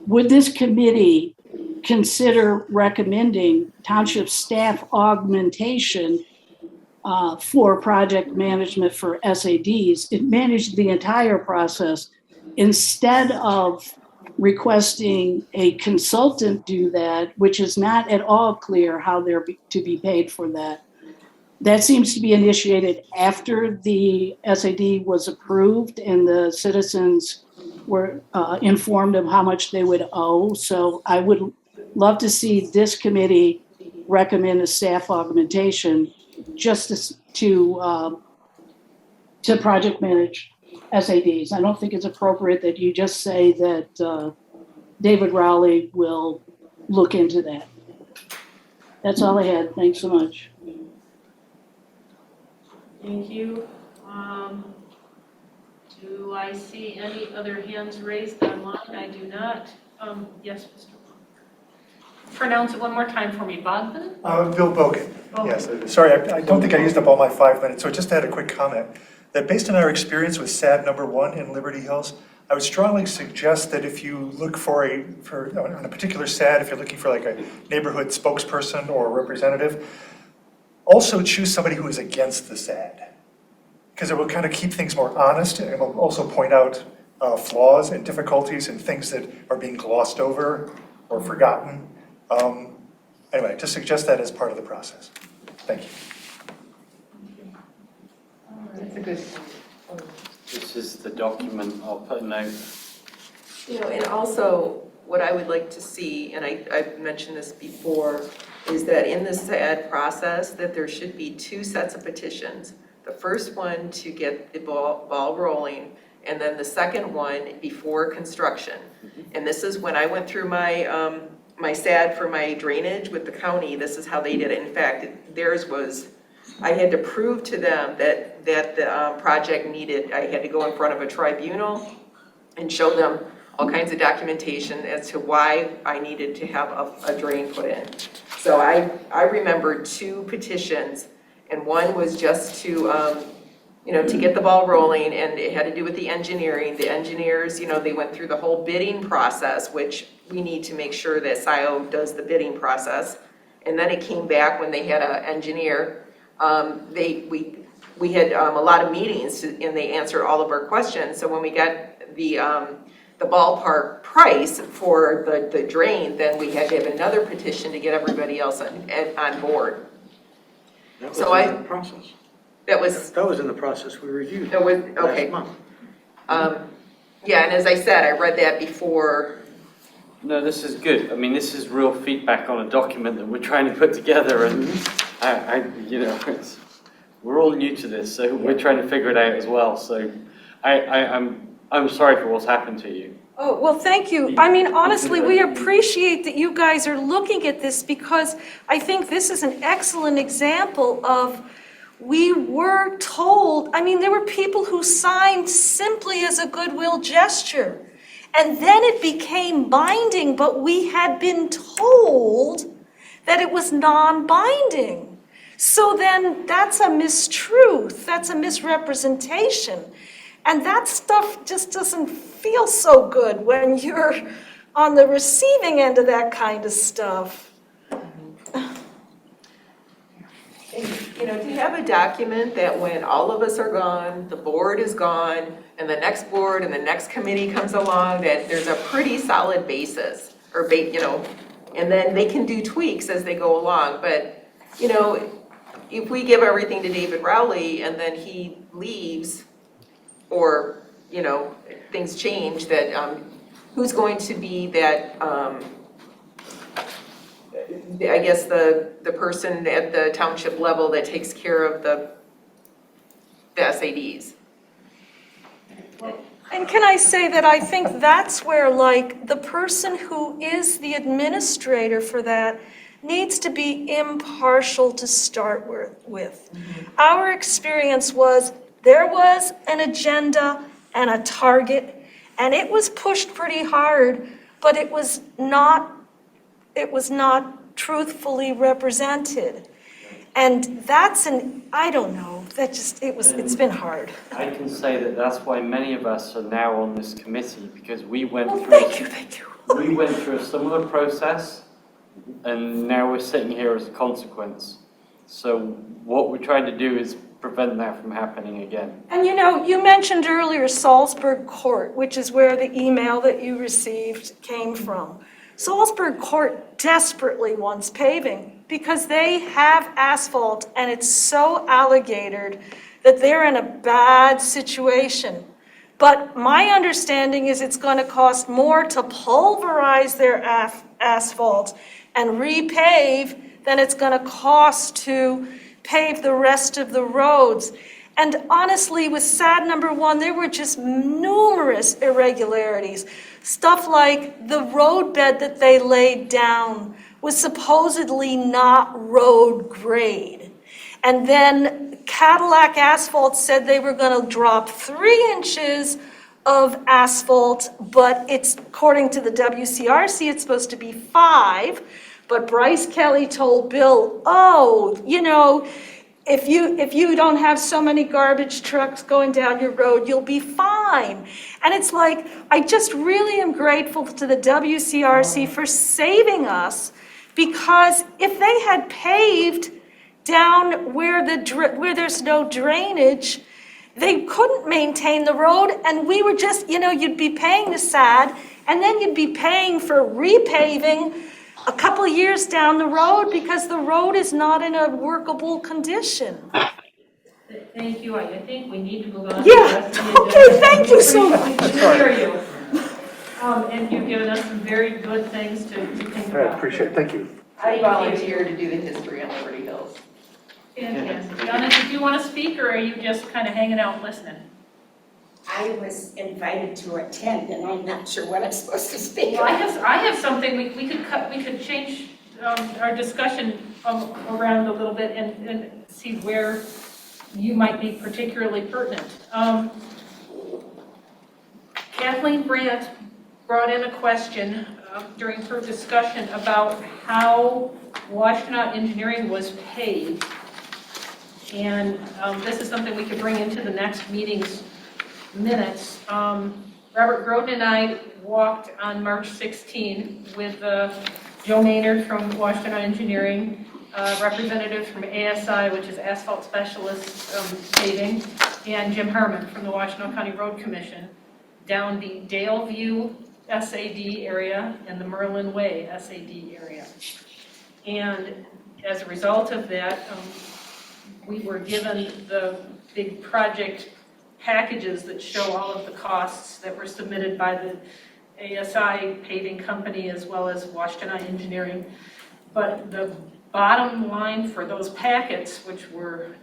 would this committee consider recommending township staff augmentation for project management for SADs? It managed the entire process instead of requesting a consultant do that, which is not at all clear how they're to be paid for that. That seems to be initiated after the SAD was approved and the citizens were informed of how much they would owe. So I would love to see this committee recommend a staff augmentation just to project manage SADs. I don't think it's appropriate that you just say that David Rowley will look into that. That's all I had. Thanks so much. Thank you. Do I see any other hands raised online? I do not. Yes, Mr. Pronounce it one more time for me. Bogdan? Bill Bogan. Oh. Yes, sorry, I don't think I used up all my 5 minutes, so I just had a quick comment. That based on our experience with SAD number 1 in Liberty Hills, I would strongly suggest that if you look on a particular SAD, if you're looking for like a neighborhood spokesperson or a representative, also choose somebody who is against the SAD, because it will kind of keep things more honest, and it will also point out flaws and difficulties and things that are being glossed over or forgotten. Anyway, just suggest that as part of the process. Thank you. That's a good. This is the document. I'll put a note. And also what I would like to see, and I've mentioned this before, is that in the SAD process that there should be 2 sets of petitions. The first one to get the ball rolling, and then the second one before construction. And this is when I went through my my SAD for my drainage with the county. This is how they did it. In fact, theirs was, I had to prove to them that the project needed, I had to go in front of a tribunal and show them all kinds of documentation as to why I needed to have a drain put in. So I remember 2 petitions, and one was just to, to get the ball rolling, and it had to do with the engineering. The engineers, they went through the whole bidding process, which we need to make sure that Scio does the bidding process. And then it came back when they had an engineer. We had a lot of meetings, and they answered all of our questions. So when we got the ballpark price for the drain, then we had to have another petition to get everybody else on board. That was So in the process. That was in the process we reviewed okay. last month. Yeah, and as I said, I read that before. No, this is good. I mean, this is real feedback on a document that we're trying to put together, and we're all new to this, so we're trying to figure it out as well. So I'm sorry for what's happened to you. Oh, well, thank you. I mean, honestly, we appreciate that you guys are looking at this, because I think this is an excellent example of, we were told, I mean, there were people who signed simply as a goodwill gesture. And then it became binding, but we had been told that it was non-binding. So then that's a mistruth, that's a misrepresentation. And that stuff just doesn't feel so good when you're on the receiving end of that kind of stuff. To have a document that when all of us are gone, the board is gone, and the next board and the next committee comes along, that there's a pretty solid basis, or And then they can do tweaks as they go along, but, you know, if we give everything to David Rowley and then he leaves, or, you know, things change, that, who's going to be that, I guess the person at the township level that takes care of the SADs? And can I say that I think that's where, like, the person who is the administrator for that needs to be impartial to start with. Our experience was there was an agenda and a target, and it was pushed pretty hard, but it was not truthfully represented. And that's I don't know, it's been hard. I can say that that's why many of us are now on this committee, because we went Well, through thank you. we went through a similar process, and now we're sitting here as a consequence. So what we're trying to do is prevent that from happening again. And you know, you mentioned earlier Salzburg Court, which is where the email that you received came from. Salzburg Court desperately wants paving because they have asphalt and it's so alligatored that they're in a bad situation. But my understanding is it's going to cost more to pulverize their asphalt and repave than it's going to cost to pave the rest of the roads. And honestly, with SAD number 1, there were just numerous irregularities. Stuff like the road bed that they laid down was supposedly not road grade. And then Cadillac Asphalt said they were going to drop 3 inches of asphalt, but it's, according to the WCRC, it's supposed to be 5. But Bryce Kelly told Bill, oh, you know, if you don't have so many garbage trucks going down your road, you'll be fine. And it's like, I just really am grateful to the WCRC for saving us, because if they had paved down where there's no drainage, they couldn't maintain the road, and we were just, you know, you'd be paying the SAD, and then you'd be paying for repaving a couple of years down the road because the road is not in a workable condition. Thank you. I think we need to move on. Yeah, okay, thank you so much. We hear you. And you've given us some very good things to think about. I appreciate it, thank you. I volunteer to do the history on Liberty Hills. Fantastic. Donna, did you want to speak, or are you just kind of hanging out listening? I was invited to attend, and I'm not sure what I'm supposed to speak Well, about. I have something we could change our discussion around a little bit and see where you might be particularly pertinent. Kathleen Brandt brought in a question during her discussion about how Wash Eng Engineering was paid. And this is something we could bring into the next meeting's minutes. Robert Groden and I walked on March 16 with Joe Maynard from Wash Eng Engineering, representative from ASI, which is Asphalt Specialist Paving, and Jim Harmon from the Washtenaw County Road Commission, down the Daleview SAD area and the Merlin Way SAD area. And as a result of that, we were given the big project packages that show all of the costs that were submitted by the ASI paving company as well as Wash Eng Engineering. But the bottom line for those packets, which were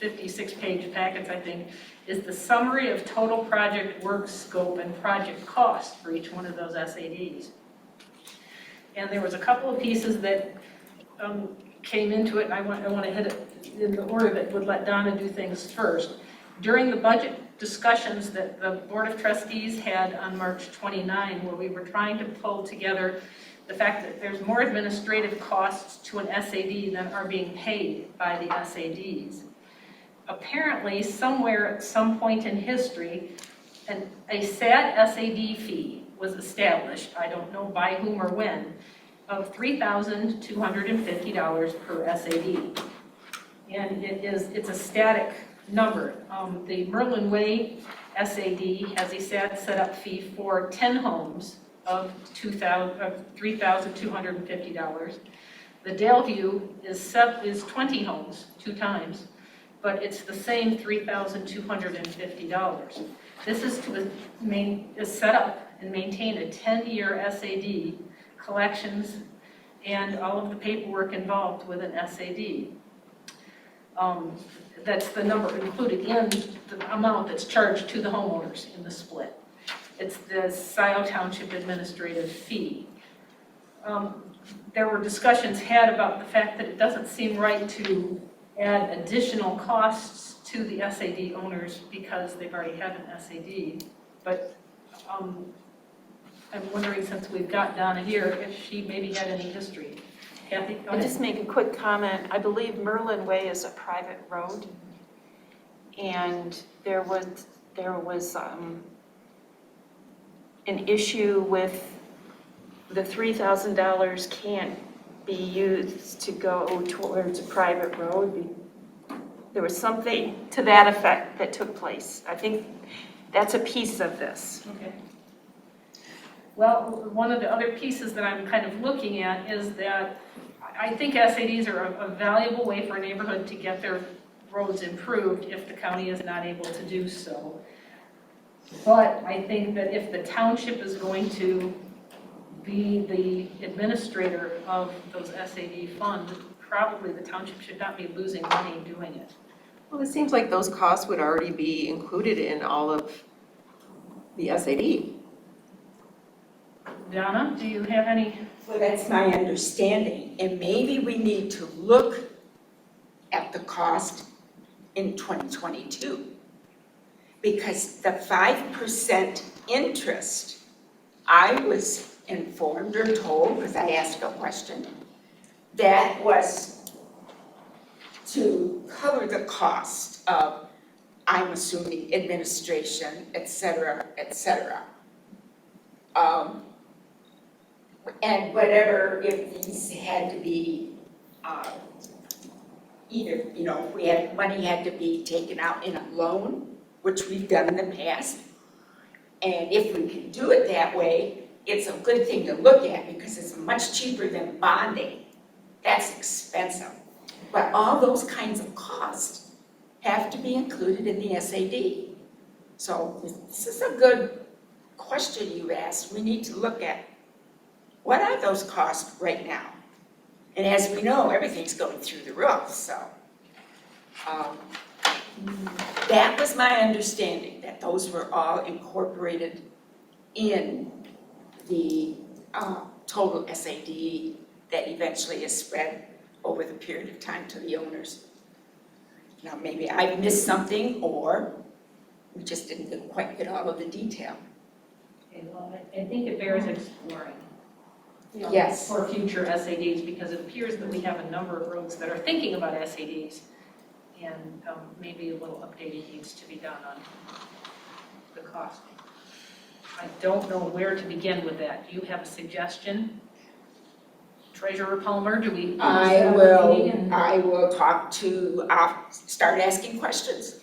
56-page packets, I think, is the summary of total project work scope and project cost for each one of those SADs. And there was a couple of pieces that came into it, and I want to hit it in the order that would let Donna do things first. During the budget discussions that the Board of Trustees had on March 29, where we were trying to pull together the fact that there's more administrative costs to an SAD than are being paid by the SADs. Apparently, somewhere at some point in history, a SAD SAD fee was established, I don't know by whom or when, of $3,250 per SAD. And it's a static number. The Merlin Way SAD has a SAD setup fee for 10 homes of $3,250. The Daleview is 20 homes, 2 times, but it's the same $3,250. This is set up and maintain a 10-year SAD, collections, and all of the paperwork involved with an SAD. That's the number included in the amount that's charged to the homeowners in the split. It's the Scio Township administrative fee. There were discussions had about the fact that it doesn't seem right to add additional costs to the SAD owners because they've already had an SAD. But I'm wondering, since we've got Donna here, if she maybe had any history. Kathy, go I'll ahead. just make a quick comment. I believe Merlin Way is a private road. And there was an issue with the $3,000 can't be used to go towards a private road. There was something to that effect that took place. I think that's a piece of this. Okay. Well, one of the other pieces that I'm kind of looking at is that I think SADs are a valuable way for a neighborhood to get their roads improved if the county is not able to do so. But I think that if the township is going to be the administrator of those SAD funds, probably the township should not be losing money doing it. Well, it seems like those costs would already be included in all of the SAD. Donna, do you have any? Well, that's my understanding, and maybe we need to look at the cost in 2022. Because the 5% interest, I was informed or told, because I asked a question, that was to cover the cost of, I'm assuming, administration, et cetera, et cetera. And whatever, if these had to be, either, if we had, money had to be taken out in a loan, which we've done in the past. And if we can do it that way, it's a good thing to look at because it's much cheaper than bonding. That's expensive. But all those kinds of costs have to be included in the SAD. So this is a good question you asked. We need to look at what are those costs right now? And as we know, everything's going through the roof, so. That was my understanding, that those were all incorporated in the total SAD that eventually is spread over the period of time to the owners. Now, maybe I missed something, or we just didn't quite get all of the detail. Okay, well, I think it bears exploring. Yes. For future SADs, because it appears that we have a number of roads that are thinking about SADs, and maybe a little updating needs to be done on the cost. I don't know where to begin with that. Do you have a suggestion? Treasurer Palmer, do we? I will talk to, start asking questions.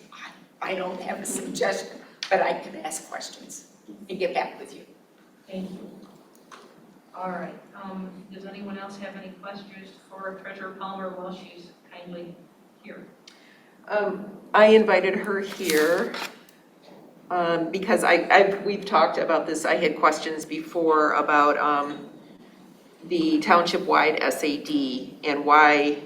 I don't have a suggestion, but I can ask questions and get back with you. Thank you. All right, does anyone else have any questions for Treasurer Palmer while she's kindly here? I invited her here because we've talked about this. I had questions before about the township-wide SAD and why,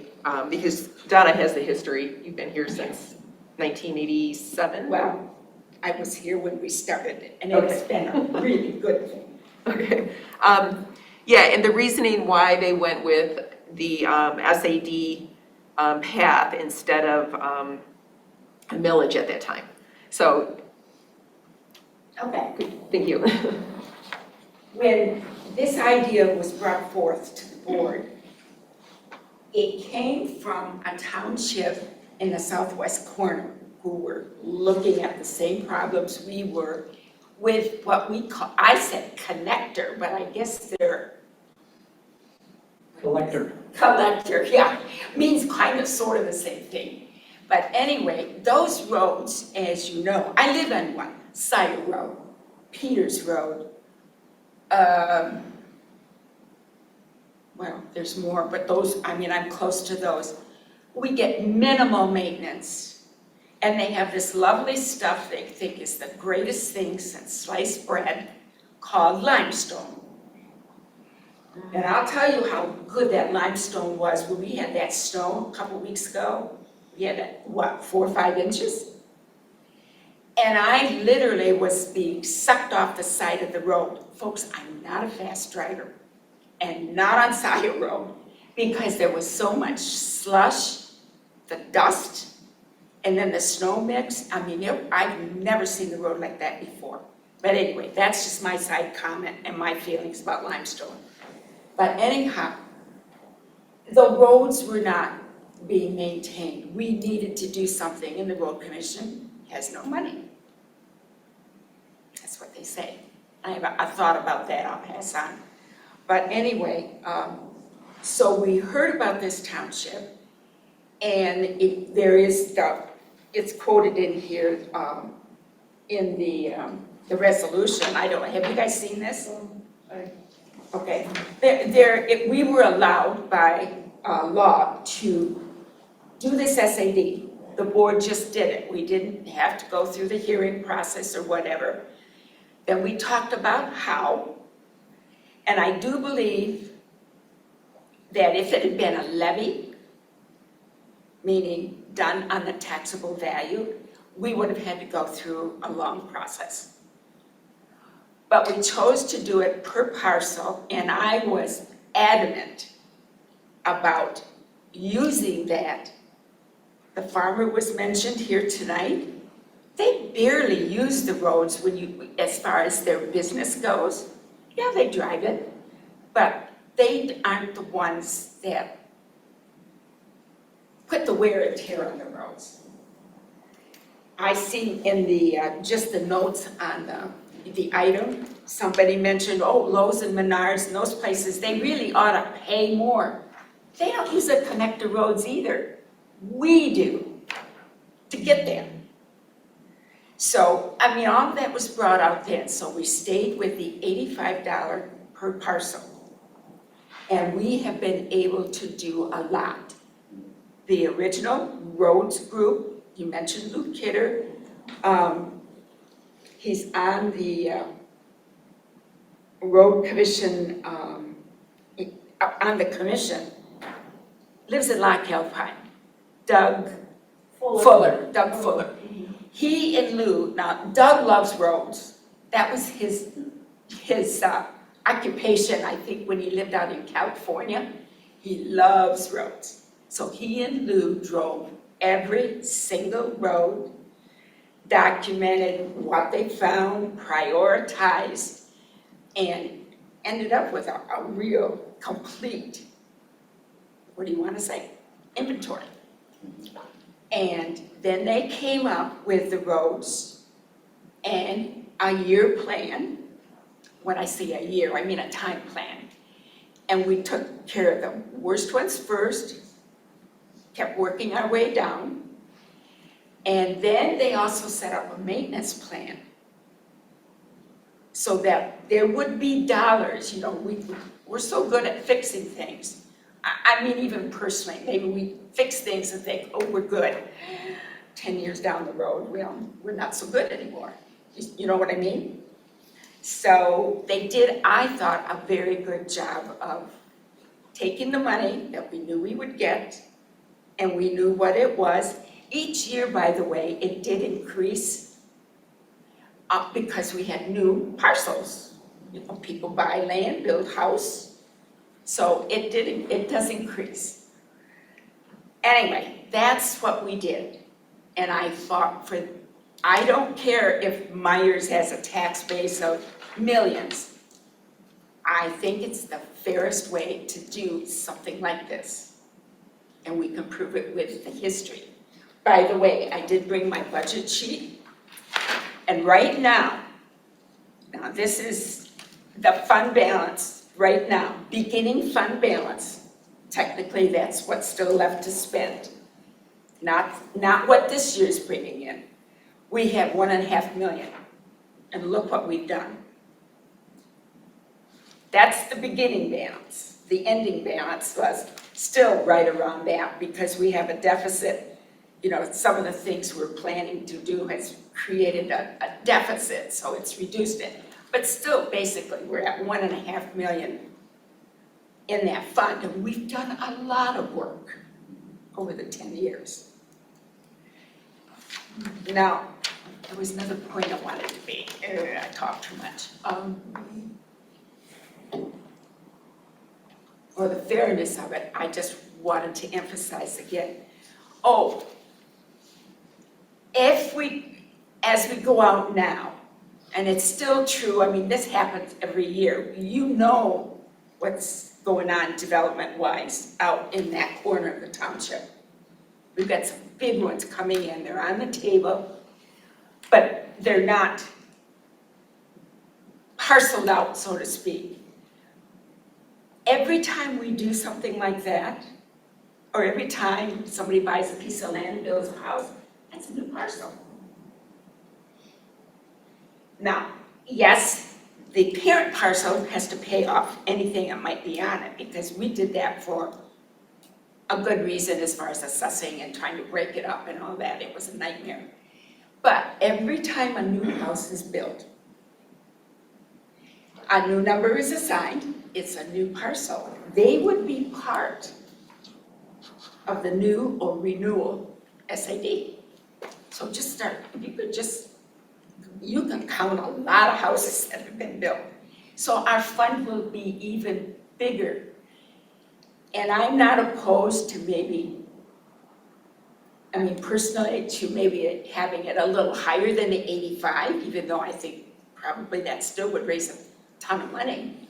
because Donna has the history. You've been here since 1987. Well, I was here when we started, and it's been a really good thing. Okay. Yeah, and the reasoning why they went with the SAD path instead of a millage at that time. So, Okay. thank you. When this idea was brought forth to the board, it came from a township in the southwest corner who were looking at the same problems we were with what we call, I said connector, but I guess they're Collector. collector, yeah, means kind of sort of the same thing. But anyway, those roads, as you know, I live on one, Cider Road, Peters Road, well, there's more, but those, I mean, I'm close to those. We get minimal maintenance. And they have this lovely stuff they think is the greatest thing since sliced bread called limestone. And I'll tell you how good that limestone was when we had that stone a couple weeks ago. We had, what, 4 or 5 inches? And I literally was being sucked off the side of the road. Folks, I'm not a fast driver and not on Scio Road because there was so much slush, the dust, and then the snow mix. I mean, I've never seen the road like that before. But anyway, that's just my side comment and my feelings about limestone. But anyhow, the roads were not being maintained. We needed to do something, and the road commission has no money. That's what they say. I have a thought about that, I'll pass on. But anyway, so we heard about this township, and there is stuff, it's quoted in here in the resolution. I don't, have you guys seen this? Okay, we were allowed by law to do this SAD. The board just did it. We didn't have to go through the hearing process or whatever. Then we talked about how, and I do believe that if it had been a levy, meaning done on the taxable value, we would have had to go through a long process. But we chose to do it per parcel, and I was adamant about using that. The farmer was mentioned here tonight. They barely use the roads as far as their business goes. Yeah, they drive it, but they aren't the ones that put the wear and tear on the roads. I see in the, just the notes on the item, somebody mentioned, oh, Lowe's and Menards and those places, they really ought to pay more. They don't use the connector roads either. We do to get there. So, I mean, all of that was brought out then, so we stayed with the $85 per parcel. And we have been able to do a lot. The original roads group, you mentioned Luke Kidder, he's on the road commission, on the commission, lives in Lock Alpine. Doug Fuller. He and Lou, now Doug loves roads. That was his occupation, I think, when he lived out in California. He loves roads. So he and Lou drove every single road, documented what they found, prioritized, and ended up with a real complete, what do you want to say, inventory. And then they came up with the roads and a year plan. When I say a year, I mean a time plan. And we took care of the worst ones first, kept working our way down. And then they also set up a maintenance plan so that there would be dollars. You know, we're so good at fixing things. I mean, even personally, maybe we fix things and think, oh, we're good. 10 years down the road, we're not so good anymore. You know what I mean? So they did, I thought, a very good job of taking the money that we knew we would get, and we knew what it was. Each year, by the way, it did increase because we had new parcels. You know, people buy land, build house. So it does increase. Anyway, that's what we did. And I thought I don't care if Myers has a tax base of millions. I think it's the fairest way to do something like this. And we can prove it with the history. By the way, I did bring my budget sheet. And right now this is the fund balance. Right now, beginning fund balance, technically that's what's still left to spend. Not what this year's bringing in. We have $1.5 million, and look what we've done. That's the beginning balance. The ending balance was still right around that because we have a deficit. You know, some of the things we're planning to do has created a deficit, so it's reduced it. But still, basically, we're at 1.5 million in that fund, and we've done a lot of work over the 10 years. Now, there was another point I wanted to make. I talked too much. For the fairness of it, I just wanted to emphasize again. Oh, as we go out now, and it's still true, I mean, this happens every year, you know what's going on development-wise out in that corner of the township. We've got some big ones coming in, they're on the table, but they're not parceled out, so to speak. Every time we do something like that, or every time somebody buys a piece of land and builds a house, that's a new parcel. Now, yes, the parent parcel has to pay off anything that might be on it, because we did that for a good reason as far as assessing and trying to break it up and all that. It was a nightmare. But every time a new house is built, a new number is assigned, it's a new parcel. They would be part of the new or renewal SAD. So just start, you can count a lot of houses that have been built. So our fund will be even bigger. And I'm not opposed to personally, to maybe having it a little higher than the 85, even though I think probably that still would raise a ton of money.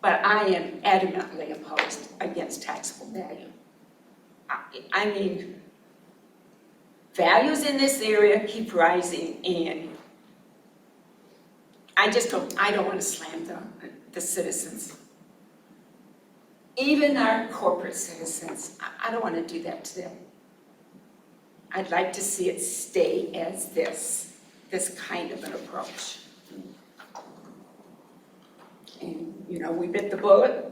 But I am adamantly opposed against taxable value. I mean, values in this area keep rising, and I don't want to slam the citizens. Even our corporate citizens, I don't want to do that to them. I'd like to see it stay as this kind of an approach. And, you know, we bit the bullet.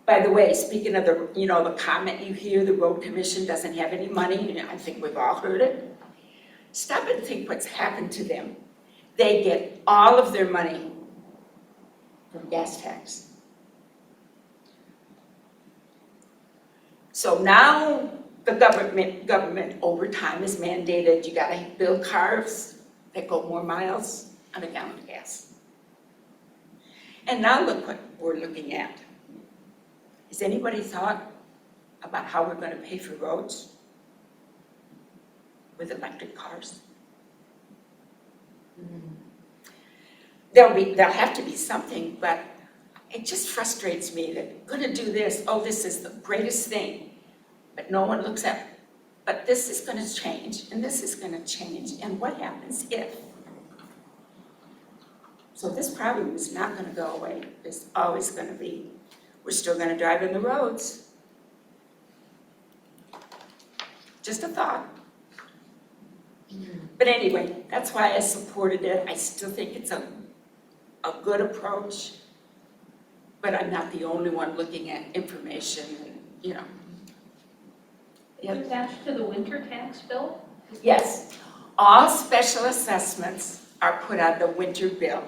By the way, speaking of the comment you hear, the road commission doesn't have any money, and I think we've all heard it. Stop and think what's happened to them. They get all of their money from gas tax. So now the government over time has mandated you gotta build cars that go more miles on a gallon of gas. And now look what we're looking at. Has anybody thought about how we're going to pay for roads with electric cars? There'll have to be something, but it just frustrates me that we're going to do this. Oh, this is the greatest thing, but no one looks at it. But this is going to change, and this is going to change, and what happens if? So this problem is not going to go away. It's always going to be. We're still going to drive in the roads. Just a thought. But anyway, that's why I supported it. I still think it's a good approach, but I'm not the only one looking at information, you know. Attached to the winter tax bill? Yes, all special assessments are put on the winter bill.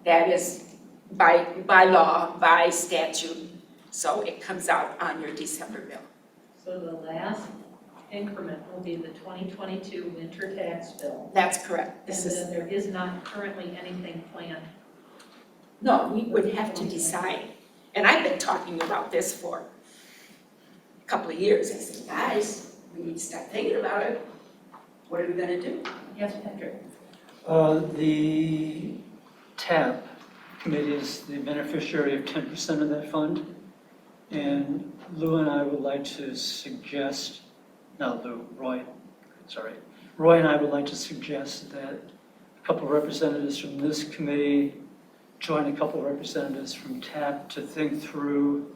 That is by law, by statute, so it comes out on your December bill. So the last increment will be the 2022 winter tax bill. That's correct. And then there is not currently anything planned. No, we would have to decide. And I've been talking about this for a couple of years. I said, guys, we need to start thinking about it. What are we gonna do? Yes, Patrick? The TAP committee is the beneficiary of 10% of that fund. And Lou and I would like to suggest, Roy and I would like to suggest that a couple of representatives from this committee join a couple of representatives from TAP to think through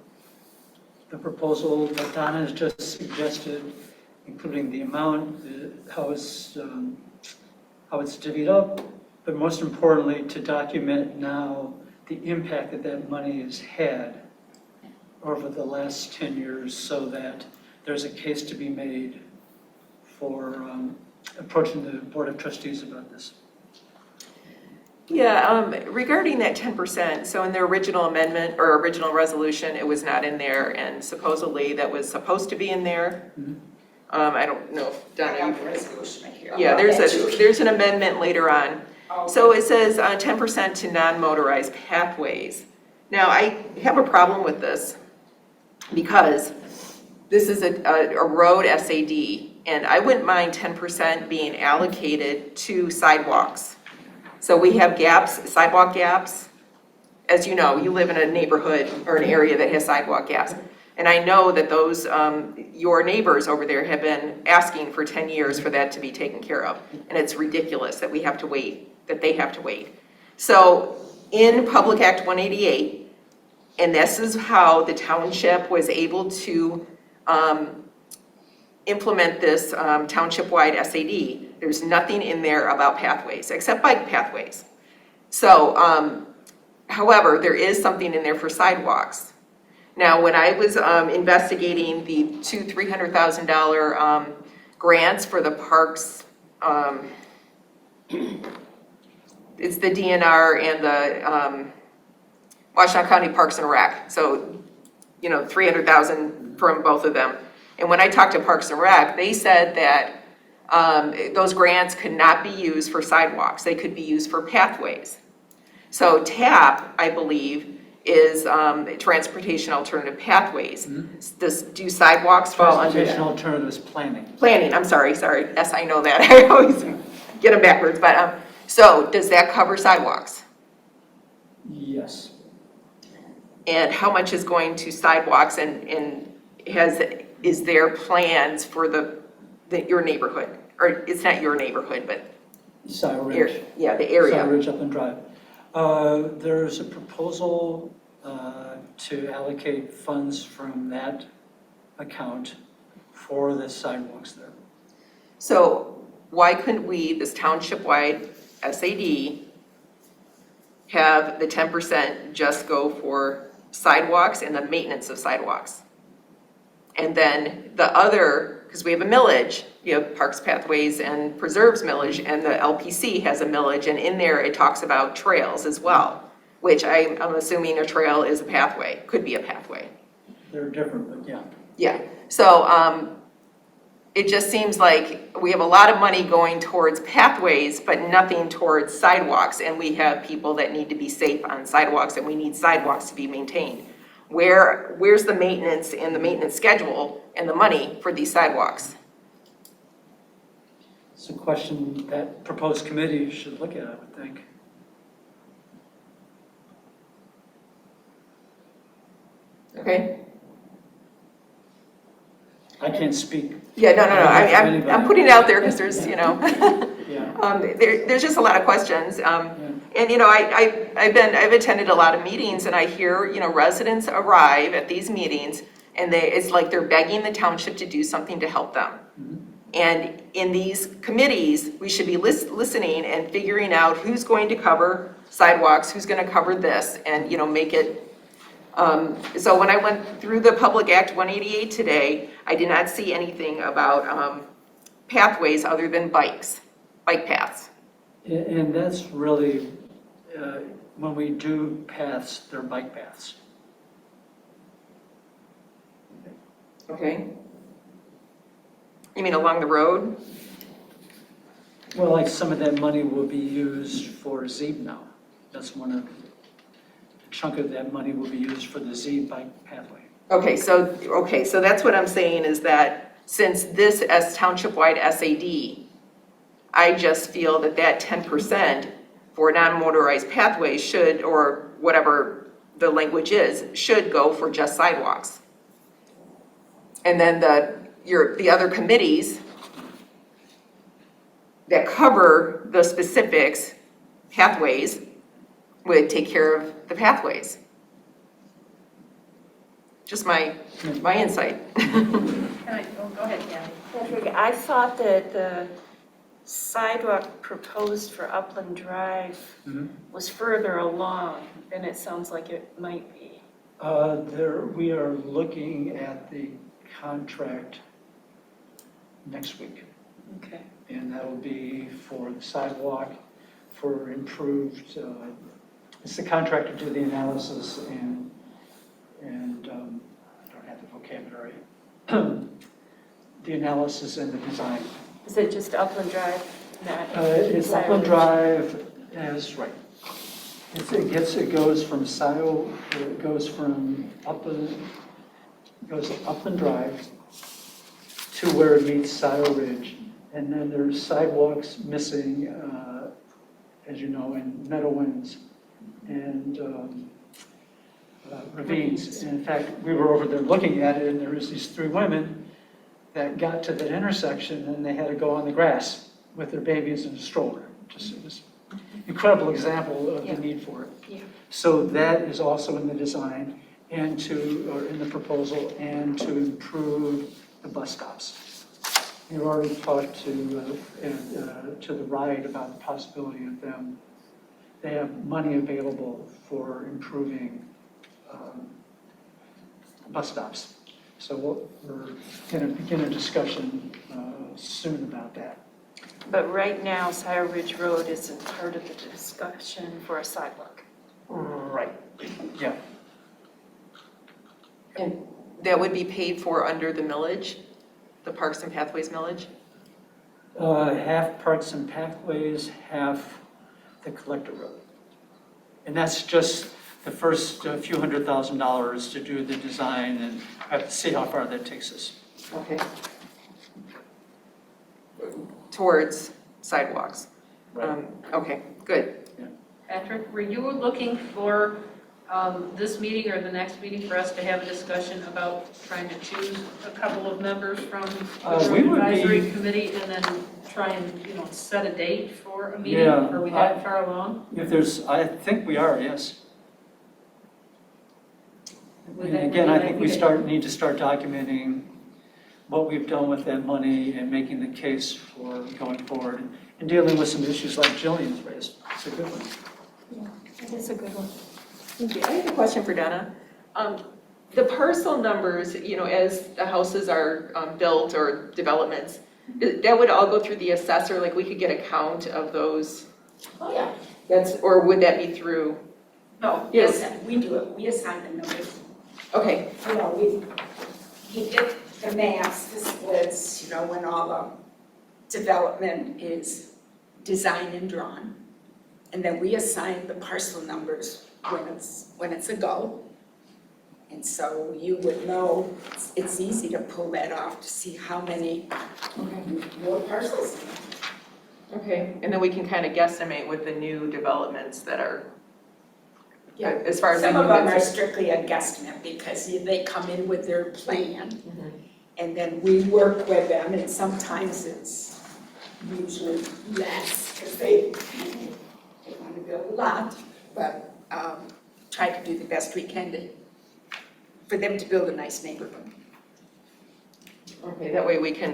the proposal that Donna has just suggested, including the amount, how it's divvied up, but most importantly, to document now the impact that that money has had over the last 10 years so that there's a case to be made for approaching the Board of Trustees about this. Yeah, regarding that 10%, so in the original amendment or original resolution, it was not in there, and supposedly that was supposed to be in there. I don't know if I Donna, have the resolution right here. yeah, there's an amendment later on. Oh, So it says 10% to non-motorized pathways. Now, I have a problem with this because this is a road SAD, and I wouldn't mind 10% being allocated to sidewalks. So we have gaps, sidewalk gaps. As you know, you live in a neighborhood or an area that has sidewalk gaps. And I know that those, your neighbors over there have been asking for 10 years for that to be taken care of. And it's ridiculous that we have to wait, that they have to wait. So in Public Act 188, and this is how the township was able to implement this township-wide SAD, there's nothing in there about pathways, except bike pathways. So, however, there is something in there for sidewalks. Now, when I was investigating the two $300,000 grants for the parks, it's the DNR and the Wash Eng County Parks and Rec. So, you know, $300,000 from both of them. And when I talked to Parks and Rec, they said that those grants could not be used for sidewalks. They could be used for pathways. So TAP, I believe, is Transportation Alternative Pathways. Do sidewalks fall under that? Transportation Alternatives Planning. Planning, I'm sorry. Yes, I know that. I always get them backwards. But so does that cover sidewalks? Yes. And how much is going to sidewalks, and is there plans for your neighborhood? Or it's not your neighborhood, but Scio Ridge. yeah, the area. Scio Ridge Upland Drive. There's a proposal to allocate funds from that account for the sidewalks there. So why couldn't we, this township-wide SAD, have the 10% just go for sidewalks and the maintenance of sidewalks? And then the other, because we have a millage, you have Parks, Pathways, and Preserves millage, and the LPC has a millage, and in there it talks about trails as well, which I'm assuming a trail is a pathway, could be a pathway. They're different, but yeah. Yeah, so it just seems like we have a lot of money going towards pathways, but nothing towards sidewalks, and we have people that need to be safe on sidewalks, and we need sidewalks to be maintained. Where's the maintenance and the maintenance schedule and the money for these sidewalks? It's a question that proposed committee should look at, I would think. Okay? I can't speak. Yeah, no. I'm putting it out there because there's, you know, Yeah. there's just a lot of questions. And, you know, I've attended a lot of meetings, and I hear, you know, residents arrive at these meetings, and it's like they're begging the township to do something to help them. And in these committees, we should be listening and figuring out who's going to cover sidewalks, who's going to cover this, and, you know, make it. So when I went through the Public Act 188 today, I did not see anything about pathways other than bike paths. And that's really, when we do paths, they're bike paths. Okay. You mean along the road? Well, like some of that money will be used for ZEEB now. That's one of, a chunk of that money will be used for the ZEEB bike pathway. Okay, so that's what I'm saying is that since this as township-wide SAD, I just feel that 10% for non-motorized pathways should, or whatever the language is, should go for just sidewalks. And then the other committees that cover the specifics, pathways, would take care of the pathways. Just my insight. Go ahead, Kathy. Patrick, I thought that sidewalk proposed for Upland Drive was further along than it sounds like it might be. We are looking at the contract next week, Okay. and that will be for the sidewalk, for improved, it's the contractor to do the analysis and I don't have the vocabulary, the analysis and the design. Is it just Upland Drive? It's Upland Drive, that's right. It goes from Scio, it goes from Upland Drive to where it meets Scio Ridge. And then there's sidewalks missing, as you know, in Meadowlands and ravines. And in fact, we were over there looking at it, and there was these three women that got to that intersection, and they had to go on the grass with their babies in a stroller. It was an incredible example of the need for it. Yeah. So that is also in the design and or in the proposal, and to improve the bus stops. We've already talked to the RIDE about the possibility of them. They have money available for improving bus stops. So we're going to begin a discussion soon about that. But right now, Scio Ridge Road isn't part of the discussion for a sidewalk. Right, yeah. And that would be paid for under the millage, the Parks and Pathways millage? Half Parks and Pathways, half the collector road. And that's just the first few $100,000 to do the design, and I have to see how far that takes us. Okay. Towards sidewalks? Right. Okay, good. Patrick, were you looking for this meeting or the next meeting for us to have a discussion about trying to choose a couple of members from the We road would advisory be- committee and then try and, set a date for a meeting? Yeah, Are we that far along? I think we are, yes. Would And that again, be I an think we idea? need to start documenting what we've done with that money and making the case for going forward and dealing with some issues like Jillian's raised. It's a good one. It is a good one. Thank you. I have a question for Donna. The parcel numbers, as the houses are built or developments, that would all go through the assessor, like we could get a count of those? Oh, yeah. Or would that be through? No, Yes. yes, we do it, we assign the numbers. Okay, We get the maps, the splits, when all the development is designed and drawn. And then we assign the parcel numbers when it's a go. And so you would know, it's easy to pull that off to see how many more parcels. okay. And then we can kind of guesstimate with the new developments that are, Yeah, as far as I some know. of them are that's- strictly a guesstimate because they come in with their plan. And then we work with them, and sometimes it's usually less, because they want to build a lot, but try to do the best we can for them to build a nice neighborhood. Okay, that way we can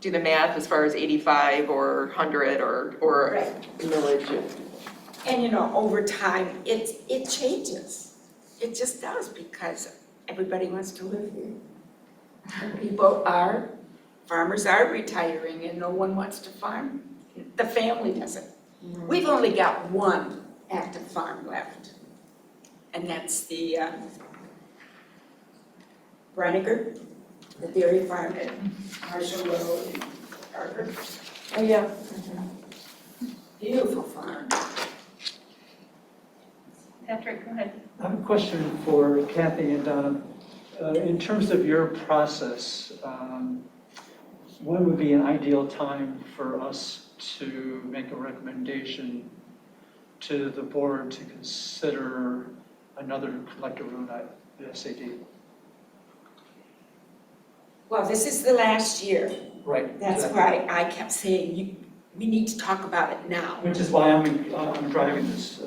do the math as far as 85 or 100 or Right. millage. And over time, it changes. It just does, because everybody wants to live here. Farmers are retiring and no one wants to farm. The family doesn't. We've only got one active farm left. And that's the Brinegar, the dairy farm at Marshall Road and Harvard. Oh, yeah. Beautiful farm. Patrick, go ahead. I have a question for Kathy and Donna. In terms of your process, when would be an ideal time for us to make a recommendation to the board to consider another collector road at SAD? Well, this is the last year. Right. That's exactly. why I kept saying, we need to talk about it now. Which is why I'm driving this.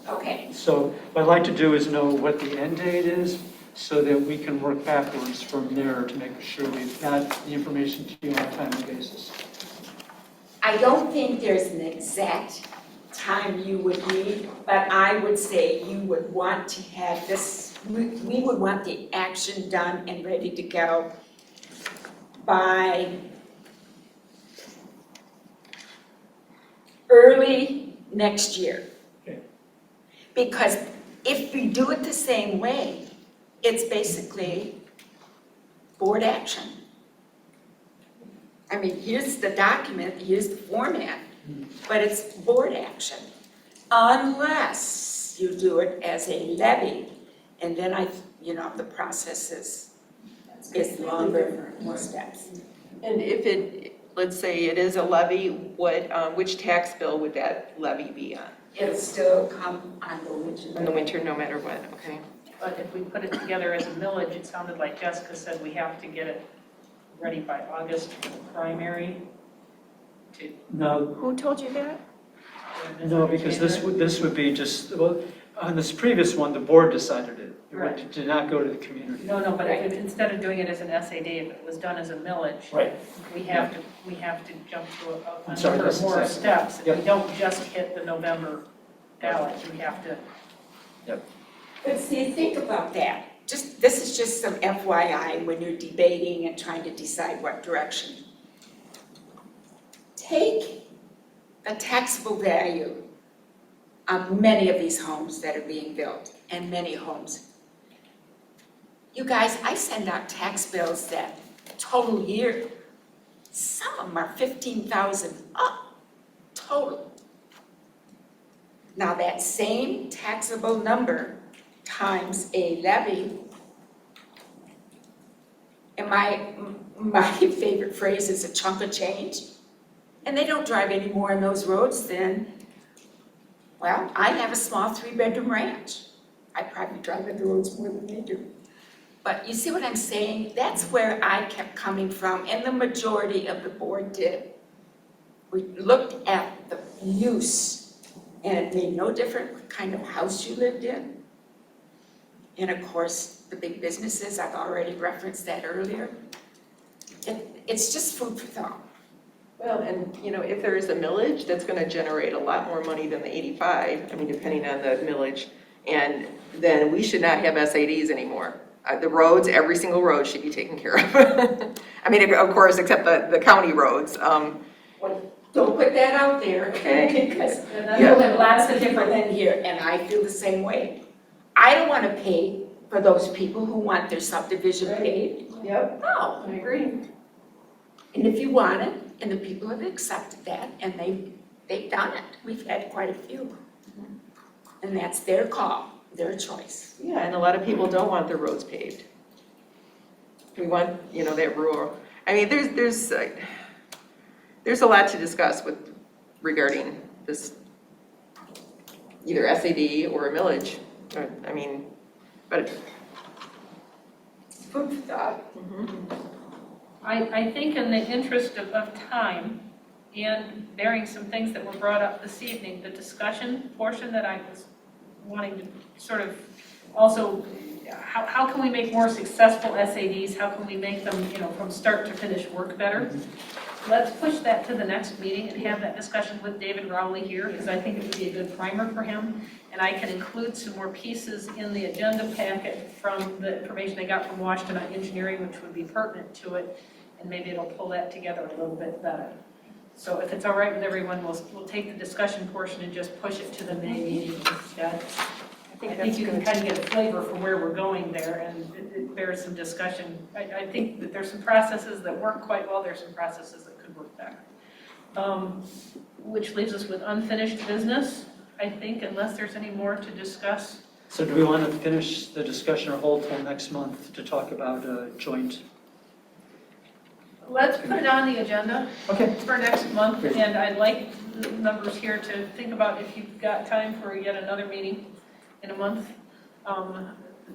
Okay. So what I'd like to do is know what the end date is, so that we can work backwards from there to make sure we've got the information to you on a timely basis. I I don't think there's an exact time you would need, but I would say you would want to have this, we would want the action done and ready to go by early next year. Okay. Because if we do it the same way, it's basically board action. I mean, here's the document, here's the format, but it's board action. Unless you do it as a levy, and then the process is longer, more steps. And if it, let's say it is a levy, which tax bill would that levy be on? It'll still come on the winter. In the winter, no matter what, okay? But if we put it together as a millage, it sounded like Jessica said we have to get it ready by August for the primary. No, Who told you that? no, because this would be just, well, on this previous one, the board decided it. It did not go to the community. No, but instead of doing it as an SAD, if it was done as a millage, Right. we have to jump to a I'm sorry, number of that's more exactly- steps. If Yep. we don't just hit the November ballot, we have to. But see, think about that. This is just some FYI when you're debating and trying to decide what direction. Take the taxable value on many of these homes that are being built, and many homes. You guys, I send out tax bills that total year, some of them are 15,000 up, total. Now that same taxable number times a levy, and my favorite phrase is a chunk of change, and they don't drive any more on those roads than, well, I have a small 3-bedroom ranch. I probably drive on the roads more than they do. But you see what I'm saying? That's where I kept coming from, and the majority of the board did. We looked at the use, and it made no difference what kind of house you lived in. And of course, the big businesses, I've already referenced that earlier. It's just food for thought. Well, and if there is a millage, that's gonna generate a lot more money than the 85, depending on the millage. And then we should not have SADs anymore. The roads, every single road should be taken care of. Of course, except the county roads. Well, don't put that out there, Okay. because Yeah. you'll have lots of different in here, and I feel the same way. I don't want to pay for those people who want their subdivision paid. Yep. No. I agree. And if you want it, and the people have accepted that, and they've done it, we've had quite a few. And that's their call, their choice. Yeah, and a lot of people don't want their roads paved. We want, that rural. There's a lot to discuss regarding this, either SAD or a millage. But Food for thought. I think in the interest of time and bearing some things that were brought up this evening, the discussion portion that I was wanting to sort of also, how can we make more successful SADs? How can we make them, from start to finish work better? Let's push that to the next meeting and have that discussion with David Rowley here, because I think it would be a good primer for him. And I can include some more pieces in the agenda packet from the information I got from Washington on engineering, which would be pertinent to it, and maybe it'll pull that together a little bit better. So if it's all right with everyone, we'll take the discussion portion and just push it to the May meeting instead. I think you can kind of get a flavor for where we're going there, and it bears some discussion. I think that there's some processes that work quite well, there's some processes that could work better. Which leaves us with unfinished business, I think, unless there's any more to discuss. So do we want to finish the discussion or hold till next month to talk about a joint? Let's put it on the agenda Okay. for next month, Great. and I'd like the members here to think about if you've got time for yet another meeting in a month.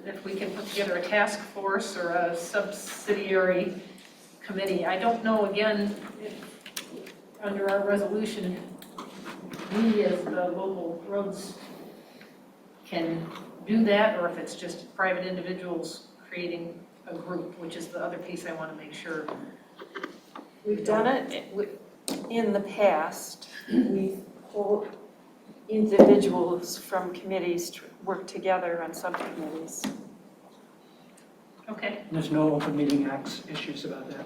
If we can put together a task force or a subsidiary committee. I don't know, again, if under our resolution, we as the local roads can do that, or if it's just private individuals creating a group, which is the other piece I want to make sure. We've done it, in the past, we've pulled individuals from committees to work together on subcommittees. Okay, There's no open meeting acts issues about that.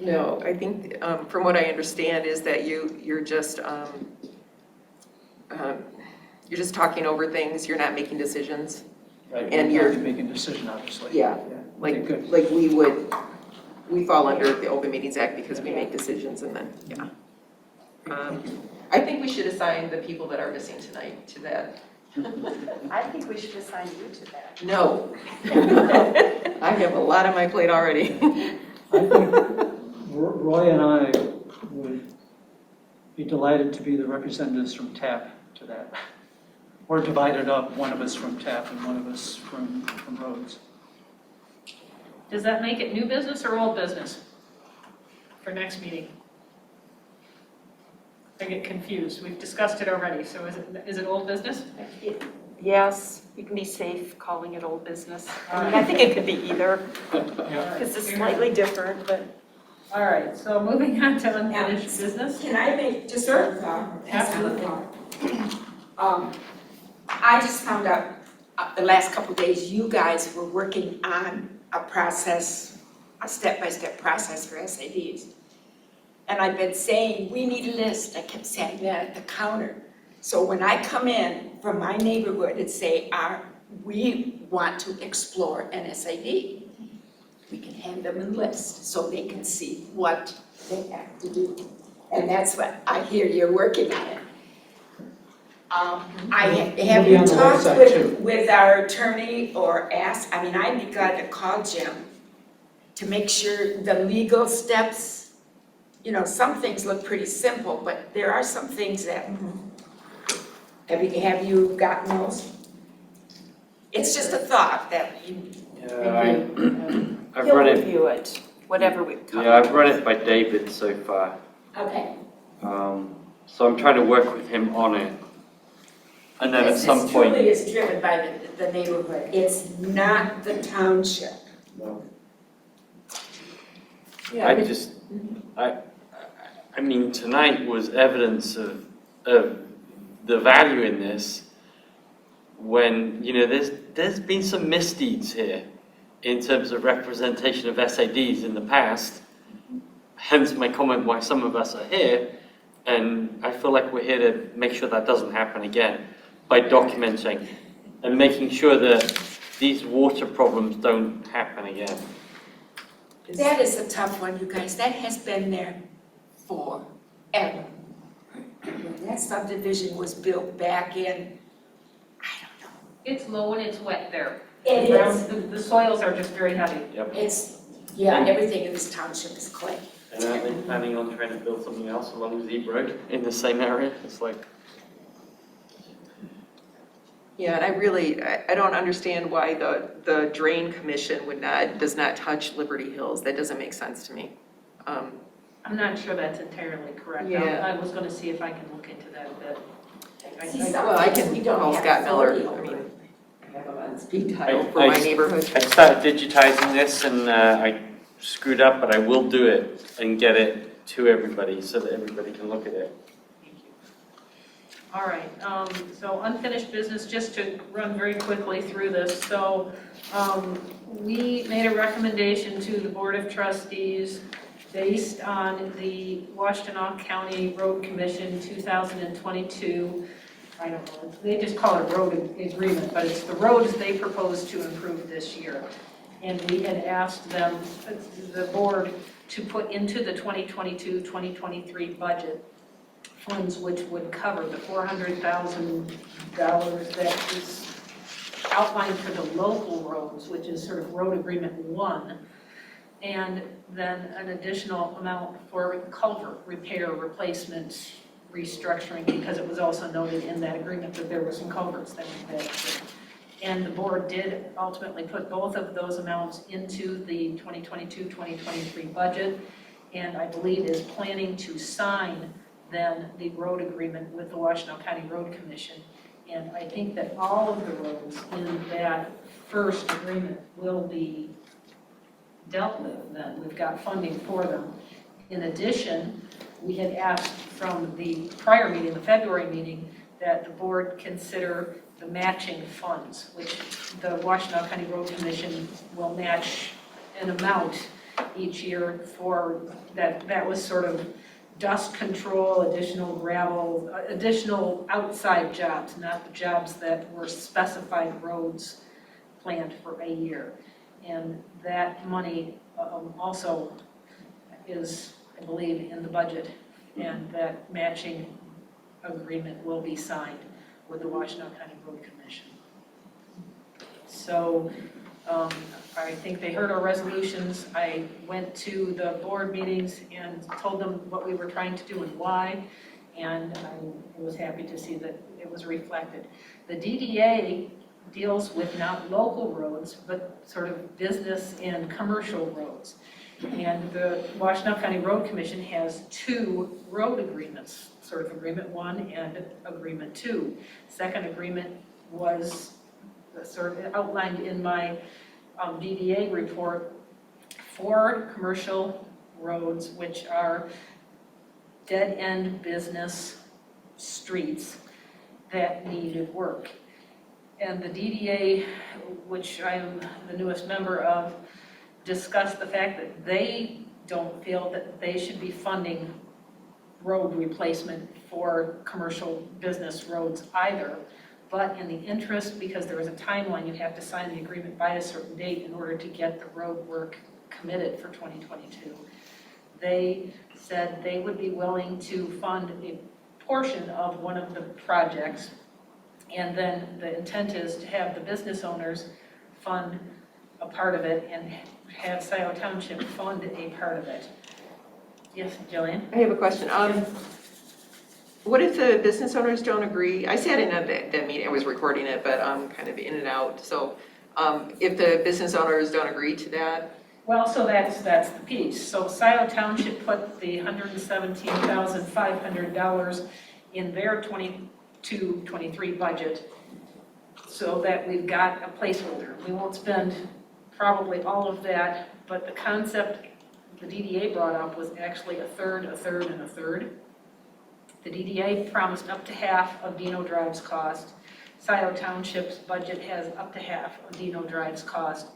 No, I think, from what I understand is that you're just talking over things, you're not making decisions. Right. And you're, Making a decision, obviously. yeah, Okay, good. like we fall under the Open Meetings Act because we make decisions and then, yeah. I think we should assign the people that are missing tonight to that. I think we should assign you to that. No. I have a lot on my plate already. I think Roy and I would be delighted to be the representatives from TAP to that. Or divided up, one of us from TAP and one of us from roads. does that make it new business or old business for next meeting? I get confused, we've discussed it already, so is it old business? Yes, you can be safe calling it old business. I mean, I think it could be either. Yeah. It's slightly different, but. All right, so moving on to unfinished business. Can I make just one thought? Absolutely. I just found out the last couple of days, you guys were working on a process, a step-by-step process for SADs. And I've been saying, we need a list. I kept saying that at the counter. So when I come in from my neighborhood and say, we want to explore an SAD, we can hand them a list so they can see what they have to do. And that's what I hear you're working on it. Have be you on the talked website, too. with our attorney or asked, I mean, I'd be glad to call Jim to make sure the legal steps, you know, some things look pretty simple, but there are some things that, have you gotten those? It's just a thought that you, I've He'll run it. review it, whatever we've covered. Yeah, I've run it by David so far. okay. So I'm trying to work with him on it. And then at some This point, truly is driven by the neighborhood. It's not the township. I mean, tonight was evidence of the value in this when, you know, there's been some misdeeds here in terms of representation of SADs in the past, hence my comment why some of us are here, and I feel like we're here to make sure that doesn't happen again by documenting and making sure that these water problems don't happen again. That is a tough one, you guys. That has been there forever. When that subdivision was built back in, I don't know. It's low and it's wet there. It is. The soils are just very heavy. Everything in this township is clay. And are they planning on trying to build something else along Zeeb Road in the same area? It's like, Yeah, and I don't understand why the Drain Commission does not touch Liberty Hills. That doesn't make sense to me. I'm not sure that's entirely correct. Yeah. I was gonna see if I can look into that a bit. Well, I can call Scott Miller. I mean, I have him on speed dial for my neighborhood. I started digitizing this and I screwed up, but I will do it and get it to everybody so that everybody can look at it. All right, so unfinished business, just to run very quickly through this. So we made a recommendation to the Board of Trustees based on the Washtenaw County Road Commission 2022, I don't know, they just call it road agreement, but it's the roads they proposed to improve this year. And we had asked them, the board, to put into the 2022-2023 budget funds which would cover the $400,000 that is outlined for the local roads, which is sort of road agreement 1, and then an additional amount for culvert repair, replacement, restructuring, because it was also noted in that agreement that there were some culverts that were bad. And the board did ultimately put both of those amounts into the 2022-2023 budget, and I believe is planning to sign then the road agreement with the Washtenaw County Road Commission. And I think that all of the roads in that first agreement will be dealt with then. We've got funding for them. In addition, we had asked from the prior meeting, the February meeting, that the board consider the matching funds, which the Washtenaw County Road Commission will match an amount each year for that. That was sort of dust control, additional gravel, additional outside jobs, not the jobs that were specified roads planned for a year. And that money also is, I believe, in the budget, and that matching agreement will be signed with the Washtenaw County Road Commission. So I think they heard our resolutions. I went to the board meetings and told them what we were trying to do and why, and I was happy to see that it was reflected. The DDA deals with not local roads, but sort of business and commercial roads. And the Washtenaw County Road Commission has 2 road agreements, sort of Agreement 1 and Agreement 2. Second agreement was sort of outlined in my DDA report for commercial roads, which are dead-end business streets that needed work. And the DDA, which I am the newest member of, discussed the fact that they don't feel that they should be funding road replacement for commercial business roads either. But in the interest, because there is a timeline, you have to sign the agreement by a certain date in order to get the road work committed for 2022. They said they would be willing to fund a portion of one of the projects, and then the intent is to have the business owners fund a part of it and have Scio Township fund a part of it. Yes, Jillian? I have a question. What if the business owners don't agree? I sat in on that meeting, I was recording it, but I'm kind of in and out. So if the business owners don't agree to that? Well, so that's the piece. So Scio Township put the $117,500 in their 22-23 budget so that we've got a placeholder. We won't spend probably all of that, but the concept the DDA brought up was actually a third, a third, and a third. The DDA promised up to half of Dino Drive's cost. Scio Township's budget has up to half of Dino Drive's cost,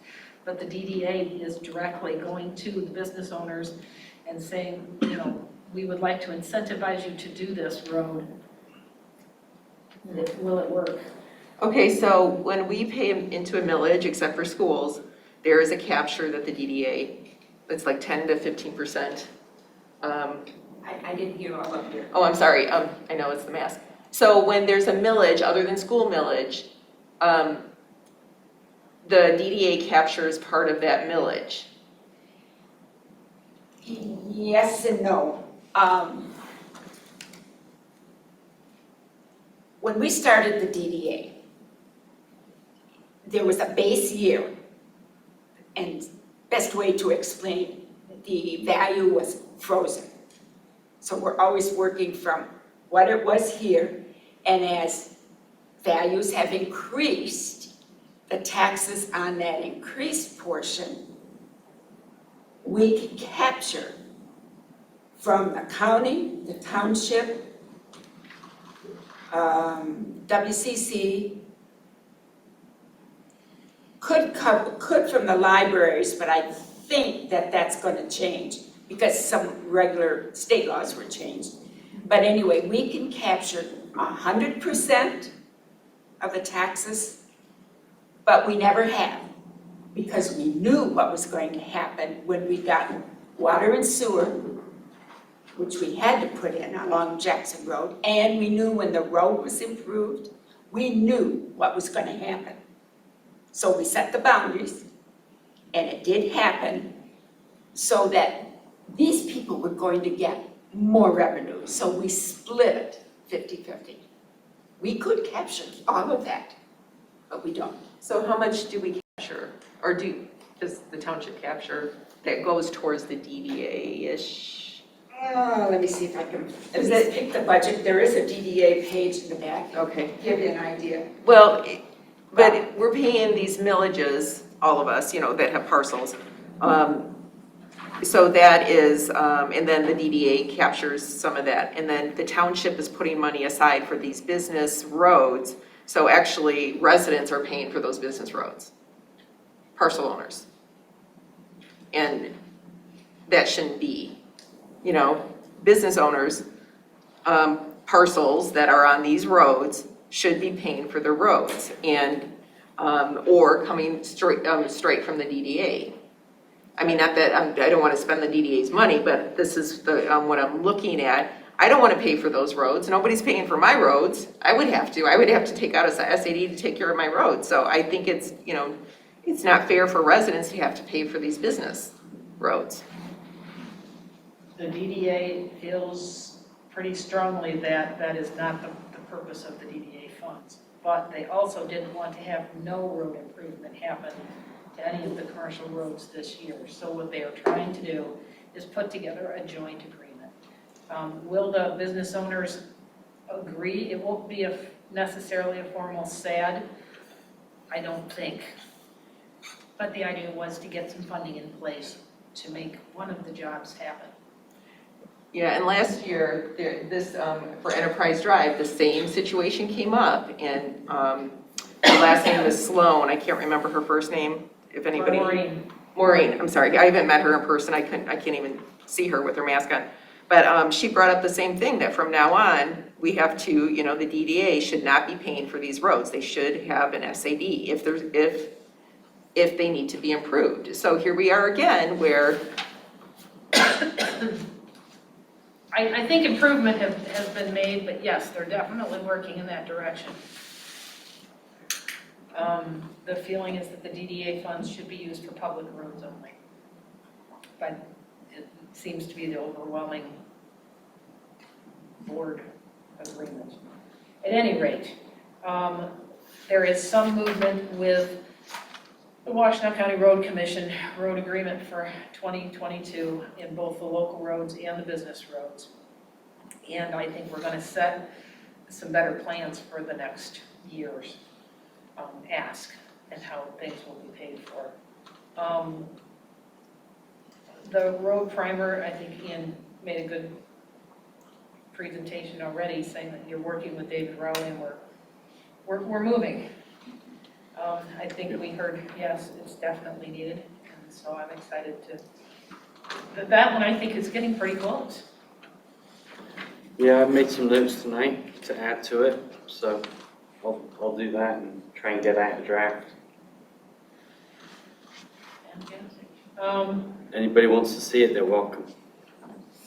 but the DDA is directly going to the business owners and saying, you know, we would like to incentivize you to do this road. Will it work? Okay, so when we pay into a millage, except for schools, there is a capture that the DDA, it's like 10 to 15%. I didn't hear all of your. Oh, I'm sorry, I know it's the mask. So when there's a millage, other than school millage, the DDA captures part of that millage. Yes and no. When we started the DDA, there was a base year, and best way to explain, the value was frozen. So we're always working from what it was here, and as values have increased, the taxes on that increased portion, we can capture from the county, the township, WCC, could from the libraries, but I think that that's going to change because some regular state laws were changed. But anyway, we can capture 100% of the taxes, but we never have, because we knew what was going to happen when we got water and sewer, which we had to put in along Jackson Road, and we knew when the road was improved, we knew what was going to happen. So we set the boundaries, and it did happen, so that these people were going to get more revenue. So we split it 50-50. We could capture all of that, but we don't. So how much do we capture, or does the township capture that goes towards the DDA-ish? Let me see if I can, pick the budget. There is a DDA page in the back. Okay. Give you an idea. Well, but we're paying these millages, all of us, you know, that have parcels. So that is, and then the DDA captures some of that. And then the township is putting money aside for these business roads. So actually, residents are paying for those business roads, parcel owners. And that shouldn't be, you know, business owners, parcels that are on these roads should be paying for the roads and, or coming straight from the DDA. I mean, not that, I don't want to spend the DDA's money, but this is the, what I'm looking at. I don't want to pay for those roads. Nobody's paying for my roads. I would have to take out a SAD to take care of my roads. So I think it's, you know, it's not fair for residents to have to pay for these business roads. The DDA feels pretty strongly that that is not the purpose of the DDA funds. But they also didn't want to have no road improvement happen to any of the commercial roads this year. So what they are trying to do is put together a joint agreement. Will the business owners agree? It won't be necessarily a formal SAD, I don't think. But the idea was to get some funding in place to make one of the jobs happen. Yeah, and last year, for Enterprise Drive, the same situation came up, and the last name was Sloan. I can't remember her first name, if anybody. Maureen, I'm sorry, I haven't met her in person. I can't even see her with her mask on. But she brought up the same thing, that from now on, we have to, you know, the DDA should not be paying for these roads. They should have an SAD if they need to be improved. So here we are again, where I think improvement has been made, but yes, they're definitely working in that direction. The feeling is that the DDA funds should be used for public roads only. But it seems to be the overwhelming board agreement. At any rate, there is some movement with the Wash Eng County Road Commission road agreement for 2022 in both the local roads and the business roads. And I think we're going to set some better plans for the next year's ask and how things will be paid for. The road primer, I think Ian made a good presentation already, saying that you're working with David Rowley and we're moving. I think we heard, yes, it's definitely needed, and so I'm excited to, that one I think is getting pretty close. Yeah, I made some notes tonight to add to it, so I'll do that and try and get out a draft. Fantastic. Anybody wants to see it, they're welcome.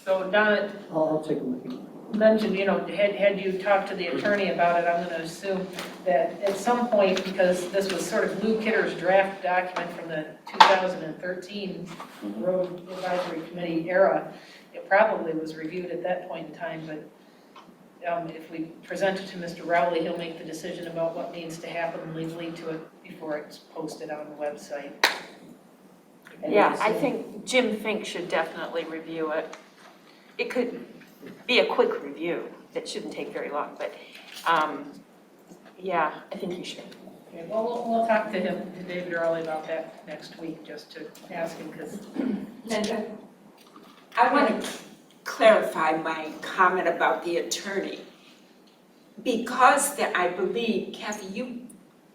So Donna I'll take a look at it. mentioned, you know, had you talked to the attorney about it, I'm going to assume that at some point, because this was sort of Lou Kidder's draft document from the 2013 Road Advisory Committee era, it probably was reviewed at that point in time, but if we present it to Mr. Rowley, he'll make the decision about what needs to happen legally to it before it's posted on the website. Yeah, I think Jim Fink should definitely review it. It could be a quick review. It shouldn't take very long, but yeah, I think you should. Okay, well, we'll talk to him, to David Rowley, about that next week, just to ask him, because Linda, I want to clarify my comment about the attorney. Because I believe, Kathy, you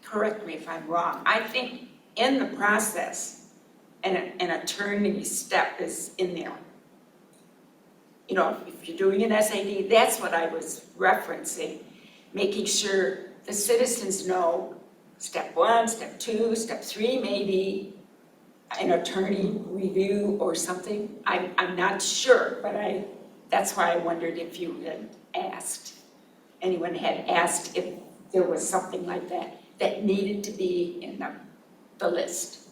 correct me if I'm wrong, I think in the process, an attorney step is in there. You know, if you're doing an SAD, that's what I was referencing, making sure the citizens know step 1, step 2, step 3, maybe an attorney review or something. I'm not sure, but that's why I wondered if you had asked, anyone had asked if there was something like that needed to be in the list.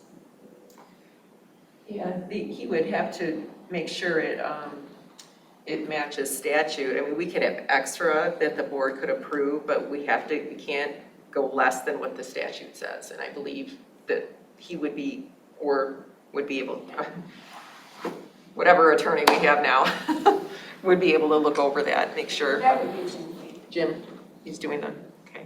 Yeah, he would have to make sure it matches statute. I mean, we could have extra that the board could approve, but we can't go less than what the statute says. And I believe that he would be able, whatever attorney we have now, would be able to look over that, make sure. That would be Jim. Jim, he's doing the, okay.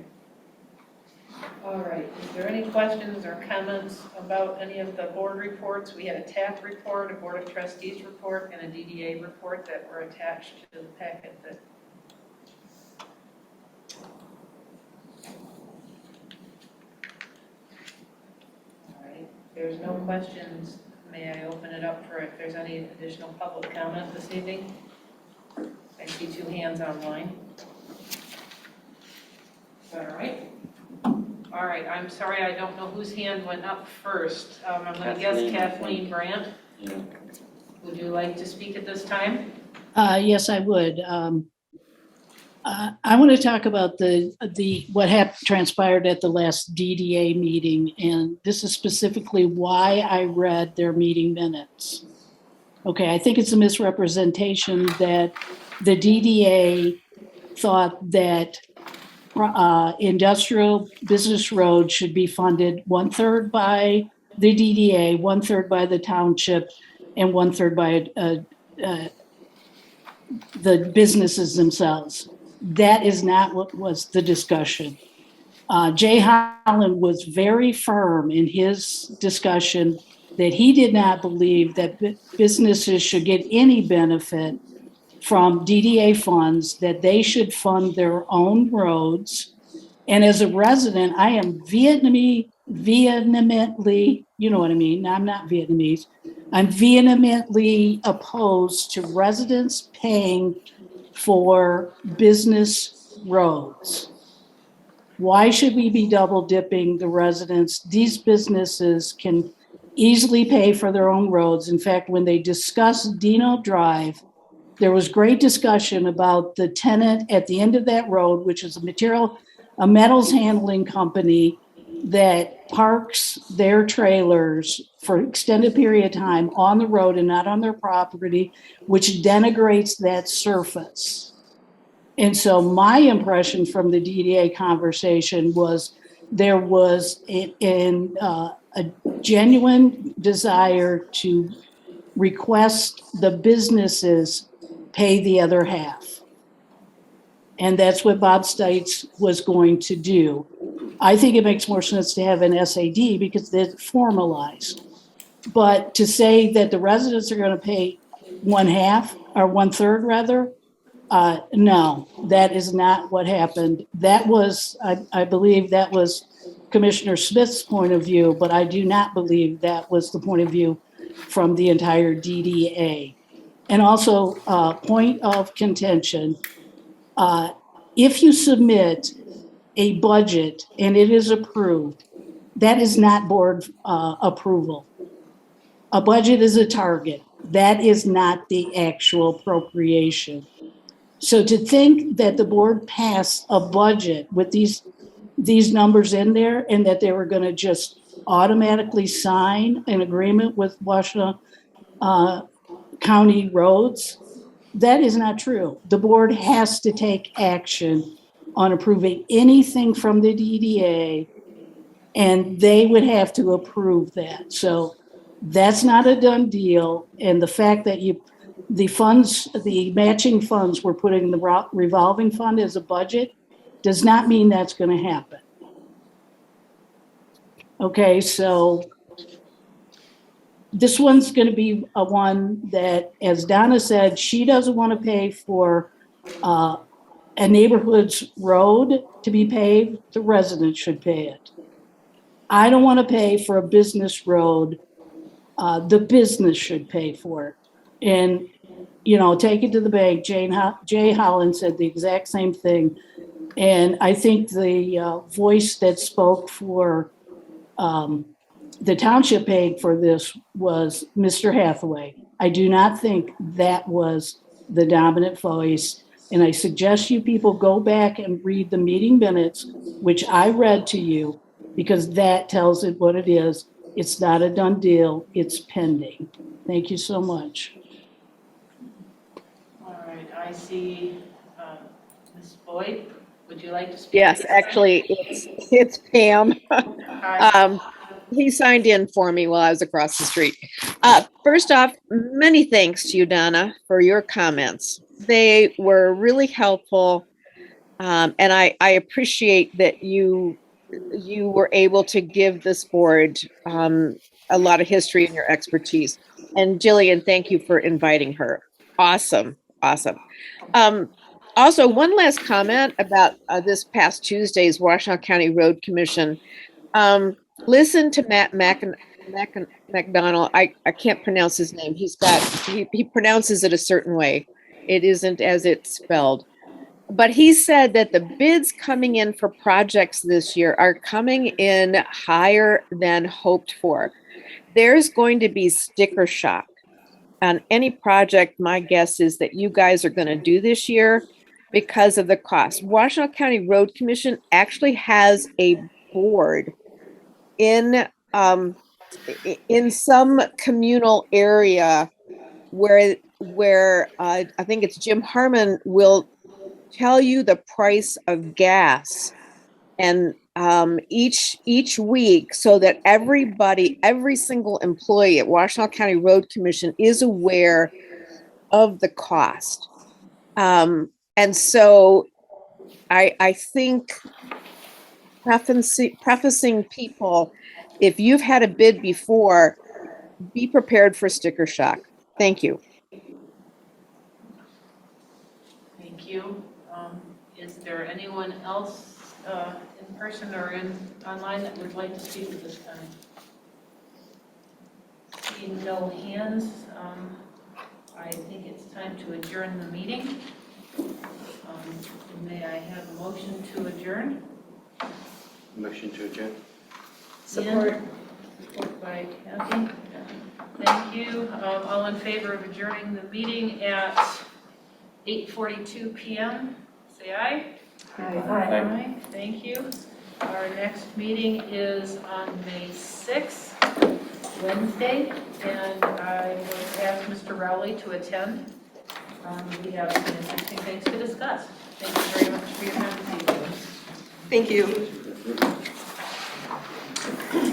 All right, is there any questions or comments about any of the board reports? We had a TAP report, a Board of Trustees report, and a DDA report that were attached to the packet that. All right, if there's no questions, may I open it up for if there's any additional public comment this evening? I see 2 hands online. Is that all right? All right, I'm sorry, I don't know whose hand went up first. I'm going to guess Kathleen Brandt. Yeah. Would you like to speak at this time? Yes, I would. I want to talk about what transpired at the last DDA meeting, and this is specifically why I read their meeting minutes. Okay, I think it's a misrepresentation that the DDA thought that industrial business road should be funded 1/3 by the DDA, 1/3 by the township, and 1/3 by the businesses themselves. That is not what was the discussion. Jay Holland was very firm in his discussion that he did not believe that businesses should get any benefit from DDA funds, that they should fund their own roads. And as a resident, I am vehemently, you know what I mean? I'm not Vietnamese. I'm vehemently opposed to residents paying for business roads. Why should we be double dipping the residents? These businesses can easily pay for their own roads. In fact, when they discussed Dino Drive, there was great discussion about the tenant at the end of that road, which is a metals handling company that parks their trailers for an extended period of time on the road and not on their property, which denigrates that surface. And so my impression from the DDA conversation was there was a genuine desire to request the businesses pay the other half. And that's what Bob Stites was going to do. I think it makes more sense to have an SAD because they're formalized. But to say that the residents are going to pay 1/2 or 1/3 rather, no, that is not what happened. That was, I believe that was Commissioner Smith's point of view, but I do not believe that was the point of view from the entire DDA. And also, point of contention, if you submit a budget and it is approved, that is not board approval. A budget is a target. That is not the actual appropriation. So to think that the board passed a budget with these numbers in there and that they were going to just automatically sign an agreement with Washington County roads, that is not true. The board has to take action on approving anything from the DDA, and they would have to approve that. So that's not a done deal. And the fact that the matching funds were put in the revolving fund as a budget does not mean that's going to happen. Okay, so this one's going to be a one that, as Donna said, she doesn't want to pay for a neighborhood's road to be paved. The residents should pay it. I don't want to pay for a business road. The business should pay for it. And, you know, take it to the bank. Jay Holland said the exact same thing. And I think the voice that spoke for the township paying for this was Mr. Hathaway. I do not think that was the dominant voice. And I suggest you people go back and read the meeting minutes, which I read to you, because that tells it what it is. It's not a done deal. It's pending. Thank you so much. All right, I see Ms. Boyd. Would you like to speak? Yes, actually, it's Pam. Hi. He signed in for me while I was across the street. First off, many thanks to you, Donna, for your comments. They were really helpful, and I appreciate that you you were able to give this board a lot of history and your expertise. And Jillian, thank you for inviting her. Awesome, awesome. Also, one last comment about this past Tuesday's Washtenaw County Road Commission. Listen to Matt McDonald. I can't pronounce his name. He pronounces it a certain way. It isn't as it's spelled. But he said that the bids coming in for projects this year are coming in higher than hoped for. There's going to be sticker shock on any project. My guess is that you guys are going to do this year because of the cost. Washtenaw County Road Commission actually has a board in some communal area where I think it's Jim Harmon will tell you the price of gas and each week, so that every single employee at Washtenaw County Road Commission is aware of the cost. And so I think prefacing people, if you've had a bid before, be prepared for sticker shock. Thank you. Thank you. Is there anyone else in person or online that would like to speak at this time? Seeing no hands, I think it's time to adjourn the meeting. May I have a motion to adjourn? Motion to adjourn. Support. Support by Kathy. Thank you. All in favor of adjourning the meeting at 8:42 p.m. Say aye. Aye. Thank you. Our next meeting is on May 6th, Wednesday, and I will ask Mr. Rowley to attend. We have some interesting things to discuss. Thank you very much for your time this evening. Thank you.